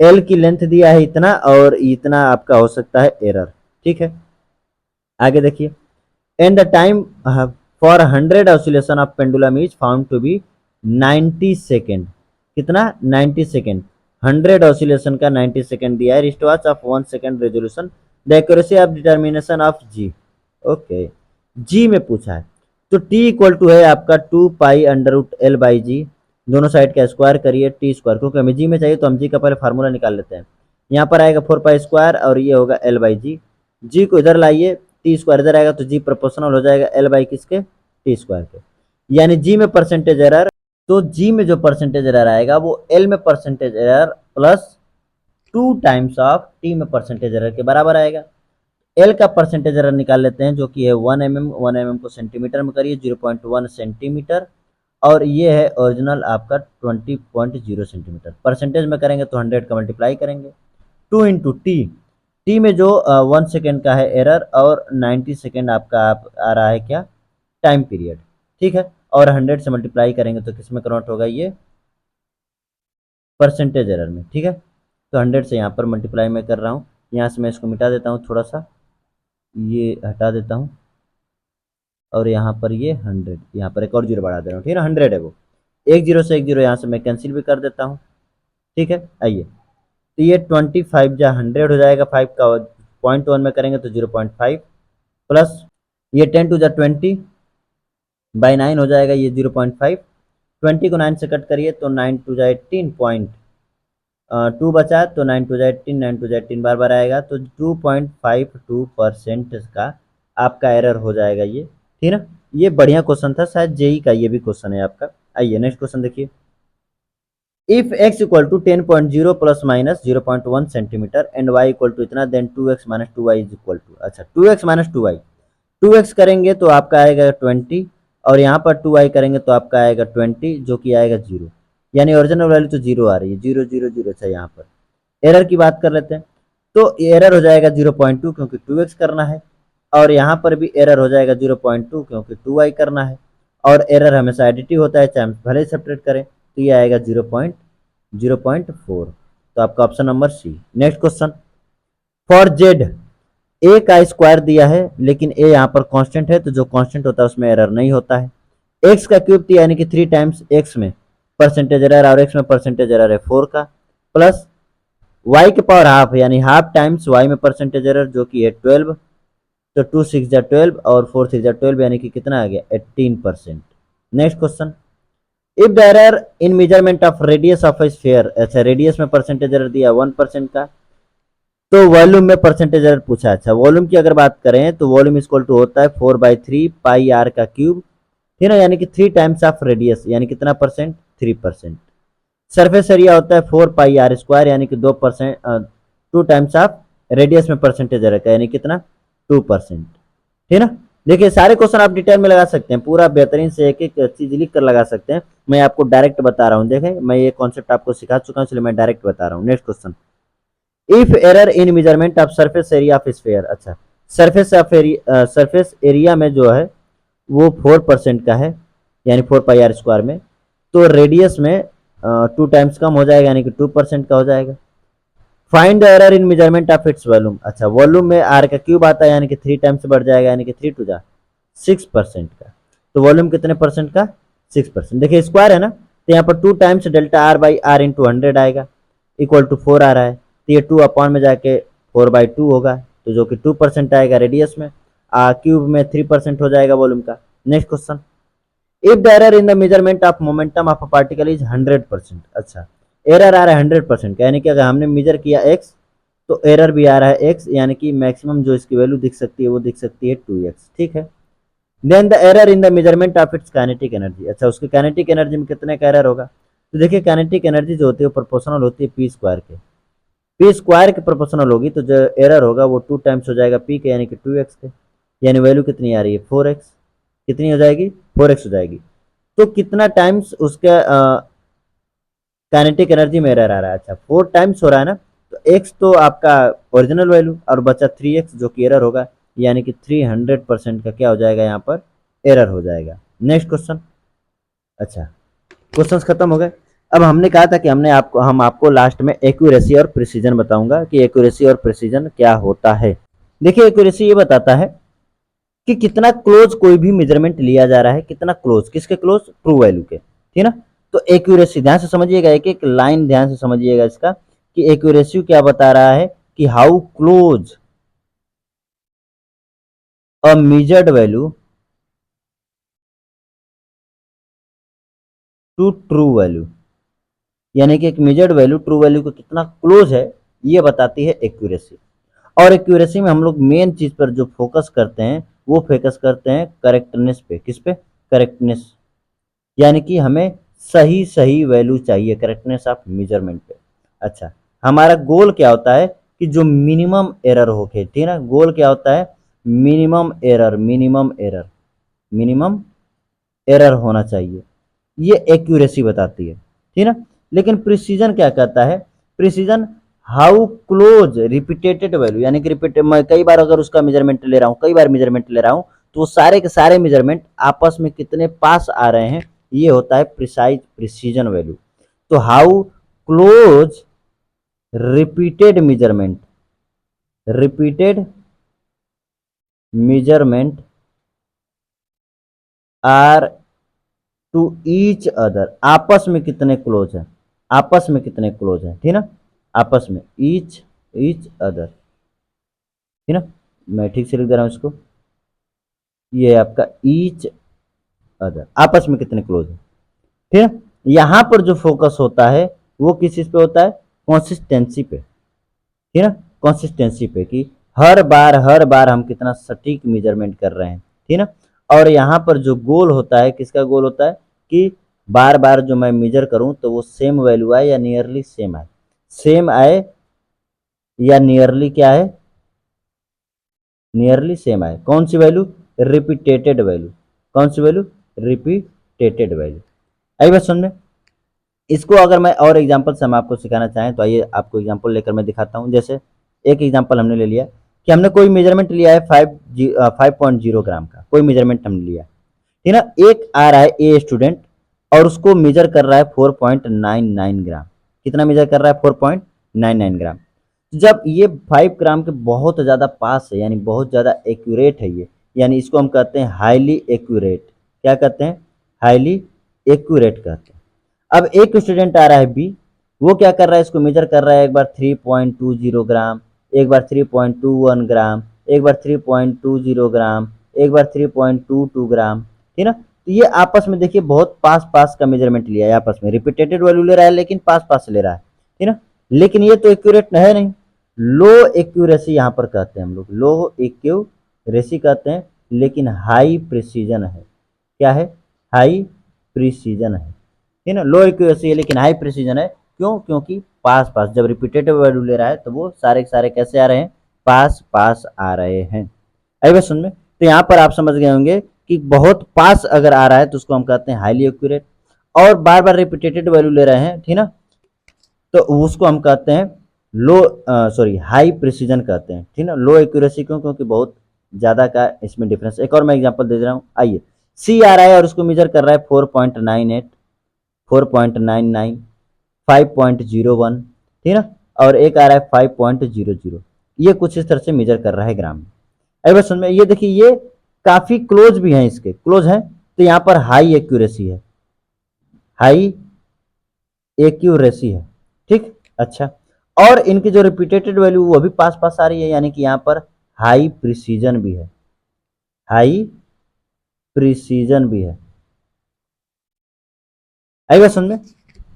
एल की लेंथ दिया है इतना, और इतना आपका हो सकता है एरर, ठीक है। आगे देखिए, and the time for 100 oscillation of pendulum is found to be 90 second, कितना 90 सेकेंड, 100 ऑसिलेशन का 90 सेकेंड दिया है, wristwatch of 1 second resolution, the accuracy of determination of g, okay, g में पूछा है। तो टी इक्वल टू है आपका 2π√L/G, दोनों साइड का स्क्वायर करिए टी स्क्वायर, क्योंकि हमें जी में चाहिए तो हम जी का पहले फार्मूला निकाल लेते हैं। यहाँ पर आएगा 4π² और ये होगा L/G, जी को इधर लाइए, टी स्क्वायर इधर आएगा, तो जी प्रोपोर्शनल हो जाएगा L/ किसके, टी स्क्वायर के, यानी जी में परसेंटेज एरर, तो जी में जो परसेंटेज एरर आएगा वो एल में percentage error plus 2 times of T में परसेंटेज एरर के बराबर आएगा। एल का परसेंटेज एरर निकाल लेते हैं, जो कि है 1 mm, 1 mm को सेंटीमीटर में करिए 0.1 सेंटीमीटर, और ये है ओरिजिनल आपका 20.0 सेंटीमीटर, परसेंटेज में करेंगे तो 100 का मल्टीप्लाई करेंगे, 2 इंटू टी, टी में जो 1 सेकेंड का है एरर, और 90 सेकेंड आपका आ रहा है क्या, टाइम पीरियड, ठीक है, और 100 से मल्टीप्लाई करेंगे तो किस में कन्वर्ट होगा, ये परसेंटेज एरर में, ठीक है। तो 100 से यहाँ पर मल्टीप्लाई मैं कर रहा हूँ, यहाँ से मैं इसको मिटा देता हूँ, थोड़ा सा ये हटा देता हूँ, और यहाँ पर ये 100, यहाँ पर एक और जीरो बढ़ा दे रहा हूँ, ठीक है ना, 100 है वो। एक जीरो से एक जीरो यहाँ से मैं कैंसिल भी कर देता हूँ, ठीक है। आइए, तो ये 25 जा 100 हो जाएगा, 5 का पॉइंट वन में करेंगे तो 0.5 प्लस ये 10 टू जा 20 बाई 9 हो जाएगा, ये 0.5। 20 को 9 से कट करिए तो 9 टू जा 18 पॉइंट 2 बचा, तो 9 टू जा 18, 9 टू जा 18 बार बार आएगा, तो 2.52% का आपका एरर हो जाएगा ये, ठीक है ना। ये बढ़िया क्वेश्चन था, शायद जेई का ये भी क्वेश्चन है आपका। आइए नेक्स्ट क्वेश्चन देखिए। If x equal to 10.0 plus minus 0.1 centimetre and y equal to इतना, then 2x minus 2y is equal to, अच्छा 2x माइनस 2y, 2x करेंगे तो आपका आएगा 20 और यहाँ पर 2y करेंगे तो आपका आएगा 20, जो कि आएगा 0, यानी ओरिजिनल वैल्यू तो 0 आ रही है, 0 0 0। अच्छा यहाँ पर एरर की बात कर लेते हैं, तो एरर हो जाएगा 0.2 क्योंकि 2x करना है, और यहाँ पर भी एरर हो जाएगा 0.2 क्योंकि 2y करना है, और एरर हमेशा एडिटिव होता है, चाहे हम भले ही सेपरेट करें, तो ये आएगा 0.4। तो आपका option number c. Next question, for z a का स्क्वायर दिया है, लेकिन ए यहाँ पर कांस्टेंट है, तो जो कांस्टेंट होता है उसमें एरर नहीं होता है। एक्स का क्यूब दिया यानी कि 3 टाइम्स एक्स में परसेंटेज एरर, और एक्स में परसेंटेज एरर है 4 का, प्लस वाई के पावर हाफ यानी हाफ टाइम्स वाई में परसेंटेज एरर जो कि है 12, तो 2 6 जा 12 और 4 3 जा 12 यानी कि कितना आ गया 18%। Next question, if the error in measurement of radius of A sphere, अच्छा रेडियस में परसेंटेज एरर दिया 1% का, तो वॉल्यूम में परसेंटेज एरर पूछा। अच्छा वॉल्यूम की अगर बात करें तो वॉल्यूम इक्वल टू होता है 4/3 पाई आर का क्यूब, ठीक है ना, यानी कि 3 टाइम्स ऑफ रेडियस, यानी कितना परसेंट 3%। सरफेस एरिया होता है 4 पाई आर स्क्वायर, यानी कि 2%, 2 टाइम्स ऑफ रेडियस में परसेंटेज एरर का, यानी कितना 2%, ठीक है ना। देखिए सारे क्वेश्चन आप डिटेल में लगा सकते हैं, पूरा बेहतरीन से एक एक चीज लिख कर लगा सकते हैं, मैं आपको डायरेक्ट बता रहा हूँ। देखें मैं ये कॉन्सेप्ट आपको सिखा चुका हूँ, इसलिए मैं डायरेक्ट बता रहा हूँ। Next question, if error in measurement of surface area of sphere, अच्छा सरफेस एरिया में जो है वो 4% का है, यानी 4 पाई आर स्क्वायर में, तो रेडियस में 2 टाइम्स कम हो जाएगा, यानी कि 2% का हो जाएगा। Find the error in measurement of its volume, अच्छा वॉल्यूम में आर का क्यूब आता है, यानी कि 3 टाइम्स बढ़ जाएगा, यानी कि 3 टू जा 6% का, तो वॉल्यूम कितने परसेंट का 6%। देखिए स्क्वायर है ना, तो यहाँ पर 2 times delta r by r into 100 आएगा, इक्वल टू 4 आ रहा है, तो ये 2 अपॉन में जाके 4/2 होगा, तो जो कि 2% आएगा रेडियस में, क्यूब में 3% हो जाएगा वॉल्यूम का। Next question, if the error in the measurement of momentum of a particle is 100%, अच्छा एरर आ रहा है 100% का, यानी कि अगर हमने मेजर किया x तो एरर भी आ रहा है x, यानी कि मैक्सिमम जो इसकी वैल्यू दिख सकती है वो दिख सकती है 2x, ठीक है। Then the error in the measurement of its kinetic energy, अच्छा उसकी काइनेटिक एनर्जी में कितने का एरर होगा, तो देखिए काइनेटिक एनर्जी जो होती है प्रोपोर्शनल होती है पी स्क्वायर के, पी स्क्वायर के प्रोपोर्शनल होगी, तो जो एरर होगा वो 2 टाइम्स हो जाएगा पी के, यानी कि 2x के, यानी वैल्यू कितनी आ रही है 4x, कितनी हो जाएगी 4x हो जाएगी। तो कितना टाइम्स उसका काइनेटिक एनर्जी में एरर आ रहा है, अच्छा 4 टाइम्स हो रहा है ना, तो x तो आपका ओरिजिनल वैल्यू और बचा 3x जो कि एरर होगा, यानी कि 300% का क्या हो जाएगा यहाँ पर एरर हो जाएगा। नेक्स्ट क्वेश्चन, अच्छा क्वेश्चंस खत्म हो गए। अब हमने कहा था कि हम आपको लास्ट में एक्यूरेसी और प्रिसीजन बताऊंगा कि एक्यूरेसी और प्रिसीजन क्या होता है। देखिए एक्यूरेसी ये बताता है कि कितना क्लोज कोई भी मेजरमेंट लिया जा रहा है, कितना क्लोज, किसके क्लोज, ट्रू वैल्यू के, ठीक है ना। तो एक्यूरेसी ध्यान से समझिएगा, एक एक लाइन ध्यान से समझिएगा इसका, कि एक्यूरेसी क्या बता रहा है कि how close a measured value to true value, यानी कि एक मेजर्ड वैल्यू ट्रू वैल्यू को कितना क्लोज है, ये बताती है एक्यूरेसी। और एक्यूरेसी में हम लोग मेन चीज पर जो फोकस करते हैं वो फोकस करते हैं करेक्टनेस पे, किस पे, करेक्टनेस, यानी कि हमें सही सही वैल्यू चाहिए, करेक्टनेस ऑफ मेजरमेंट पे। अच्छा हमारा गोल क्या होता है कि जो मिनिमम एरर होके, ठीक है ना, गोल क्या होता है minimum error, minimum error, minimum error होना चाहिए, ये एक्यूरेसी बताती है, ठीक है ना। लेकिन प्रिसीजन क्या कहता है, precision how close repeated value, यानी कि रिपीट मैं कई बार अगर उसका मेजरमेंट ले रहा हूँ, कई बार मेजरमेंट ले रहा हूँ, तो सारे के सारे मेजरमेंट आपस में कितने पास आ रहे हैं, ये होता है प्रिसाइज प्रिसीजन वैल्यू। तो how close repeated measurement, repeated measurement are to each other, आपस में कितने क्लोज है, आपस में कितने क्लोज है, ठीक ना, आपस में ईच ईच अदर, ठीक ना, मैं ठीक से लिख दे रहा हूं इसको, ये आपका ईच अदर, आपस में कितने क्लोज है, ठीक है। यहां पर जो फोकस होता है वो किस चीज पे होता है, कंसिस्टेंसी पे, ठीक है ना, कंसिस्टेंसी पे कि हर बार हम कितना सटीक मेजरमेंट कर रहे हैं, ठीक है ना। और यहाँ पर जो गोल होता है, किसका गोल होता है कि बार बार जो मैं मेजर करूं तो वो सेम वैल्यू आए या नियरली सेम आए, सेम आए या नियरली क्या है, नियरली सेम आए, कौन सी वैल्यू, रिपीटेटेड वैल्यू, कौन सी वैल्यू, रिपीटेटेड वैल्यू। आई बात समझ में। इसको अगर मैं और एग्जांपल से हम आपको सिखाना चाहें तो आइए आपको एग्जांपल लेकर मैं दिखाता हूं। जैसे एक एग्जांपल हमने ले लिया कि हमने कोई मेजरमेंट लिया है 5.0 ग्राम का, कोई मेजरमेंट हमने लिया, ठीक ना। एक आ रहा है ए स्टूडेंट और उसको मेजर कर रहा है 4.99 ग्राम, कितना मेजर कर रहा है, 4.99 ग्राम। जब ये 5 ग्राम के बहुत ज़्यादा पास है, यानी बहुत ज़्यादा एक्यूरेट है ये, यानी इसको हम कहते हैं हाईली एक्यूरेट, क्या कहते हैं, हाईली एक्यूरेट कहते हैं। अब एक स्टूडेंट आ रहा है बी, वो क्या कर रहा है, इसको मेजर कर रहा है, एक बार 3.20 ग्राम, एक बार 3.21 ग्राम, एक बार 3.20 ग्राम, एक बार 3.22 ग्राम, ठीक ना। तो ये आपस में देखिए बहुत पास पास का मेजरमेंट लिया है, आपस में रिपीटेटेड वैल्यू ले रहा है लेकिन पास पास ले रहा है, ठीक ना। लेकिन ये तो एक्यूरेट है नहीं, लो एक्यूरेसी यहाँ पर कहते हैं हम लोग, लो एक्यूरेसी कहते हैं, लेकिन हाई प्रिसीजन है, क्या है, हाई प्रिसीजन है, ठीक है ना। लो एक्यूरेसी है लेकिन हाई प्रिसीजन है, क्यों, क्योंकि पास पास जब रिपीटेटिव वैल्यू ले रहा है तो वो सारे के सारे कैसे आ रहे हैं, पास पास आ रहे हैं। आई बात सुन में। तो यहाँ पर आप समझ गए होंगे कि बहुत पास अगर आ रहा है तो उसको हम कहते हैं हाईली एक्यूरेट, और बार बार रिपीटेटेड वैल्यू ले रहे हैं, ठीक ना, तो उसको हम कहते हैं लो, सॉरी हाई प्रिसीजन कहते हैं, ठीक ना। लो एक्यूरेसी क्यों, क्योंकि बहुत ज्यादा का इसमें डिफरेंस। एक और मैं एग्जांपल दे रहा हूँ, आइए सी आ रहा है और उसको मेजर कर रहा है 4.98, 4.99, 5.01, ठीक है ना, और एक आ रहा है 5.00, ये कुछ इस तरह से मेजर कर रहा है ग्राम में। अरे बस समझ में, ये देखिए ये काफी क्लोज भी हैं, इसके क्लोज हैं, तो यहाँ पर हाई एक्यूरेसी है, हाई एक्यूरेसी है, ठीक, अच्छा। और इनकी जो रिपीटेटेड वैल्यू वो भी पास पास आ रही है, यानी कि यहाँ पर हाई प्रिसीजन भी है, हाई प्रिसीजन भी है। आई बात समझ में।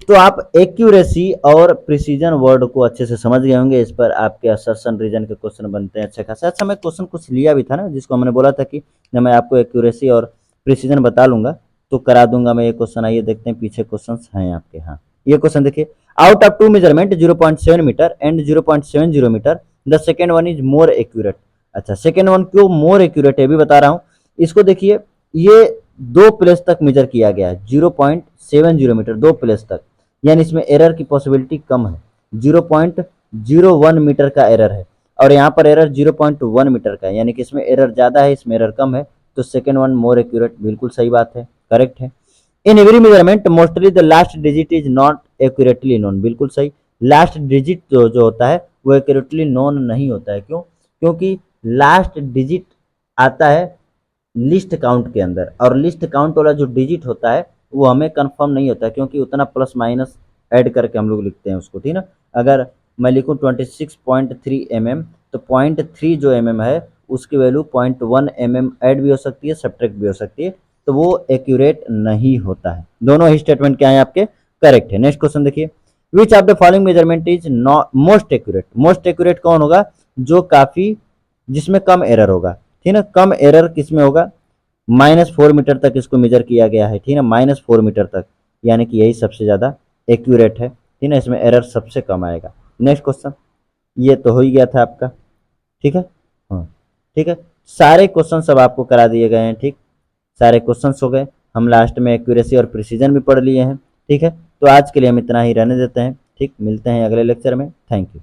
तो आप एक्यूरेसी और प्रिसीजन वर्ड को अच्छे से समझ गए होंगे, इस पर आपके असर्शन रीजन के क्वेश्चन बनते हैं अच्छे खासे। अच्छा मैं क्वेश्चन कुछ लिया भी था ना, जिसको मैंने बोला था कि जब मैं आपको एक्यूरेसी और प्रिसीजन बता लूंगा तो करा दूंगा मैं ये क्वेश्चन। आइए देखते हैं पीछे क्वेश्चन हैं आपके। हाँ ये क्वेश्चन देखिए, out of two measurement 0.7 metre and 0.70 metre the second one is more accurate. अच्छा सेकेंड वन क्यों मोर एक्यूरेट है भी बता रहा हूँ। इसको देखिए, ये दो प्लेस तक मेजर किया गया है, 0.70 मीटर, दो प्लेस तक, यानी इसमें एरर की पॉसिबिलिटी कम है, 0.01 मीटर का एरर है, और यहाँ पर एरर 0.1 मीटर का है, यानी कि इसमें एरर ज़्यादा है, इसमें एरर कम है, तो सेकेंड वन मोर एक्यूरेट, बिल्कुल सही बात है, करेक्ट है। In every measurement mostly the last digit is not accurately known, बिल्कुल सही। लास्ट डिजिट जो होता है वो एक्यूरेटली नोन नहीं होता है, क्यों, क्योंकि लास्ट डिजिट आता है लिस्ट काउंट के अंदर, और लिस्ट काउंट वाला जो डिजिट होता है वो हमें कंफर्म नहीं होता, क्योंकि उतना प्लस माइनस ऐड करके हम लोग लिखते हैं उसको, ठीक ना। अगर मैं लिखूँ 26.3 mm तो 0.3 जो है उसकी वैल्यू 0.1 ऐड भी हो सकती है, सब्ट्रैक्ट भी हो सकती है, तो वो एक्यूरेट नहीं होता है। दोनों ही स्टेटमेंट क्या है आपके, करेक्ट है। नेक्स्ट क्वेश्चन देखिए, which of the following measurement is most accurate. Most accurate कौन होगा, जो काफी, जिसमें कम एरर होगा, ठीक ना। कम एरर किसमें होगा, -4 मीटर तक इसको मेजर किया गया है, ठीक है, -4 मीटर तक, यानी कि यही सबसे ज्यादा एक्यूरेट है, ठीक है, इसमें एरर सबसे कम आएगा। नेक्स्ट क्वेश्चन, ये तो हो ही गया था आपका, ठीक है, हाँ ठीक है, सारे क्वेश्चन सब आपको करा दिए गए हैं, ठीक, सारे क्वेश्चन हो गए। हम लास्ट में एक्यूरेसी और प्रिसीजन भी पढ़ लिए हैं, ठीक है। तो आज के लिए हम इतना ही रहने देते हैं, ठीक, मिलते हैं अगले लेक्चर में, थैंक यू।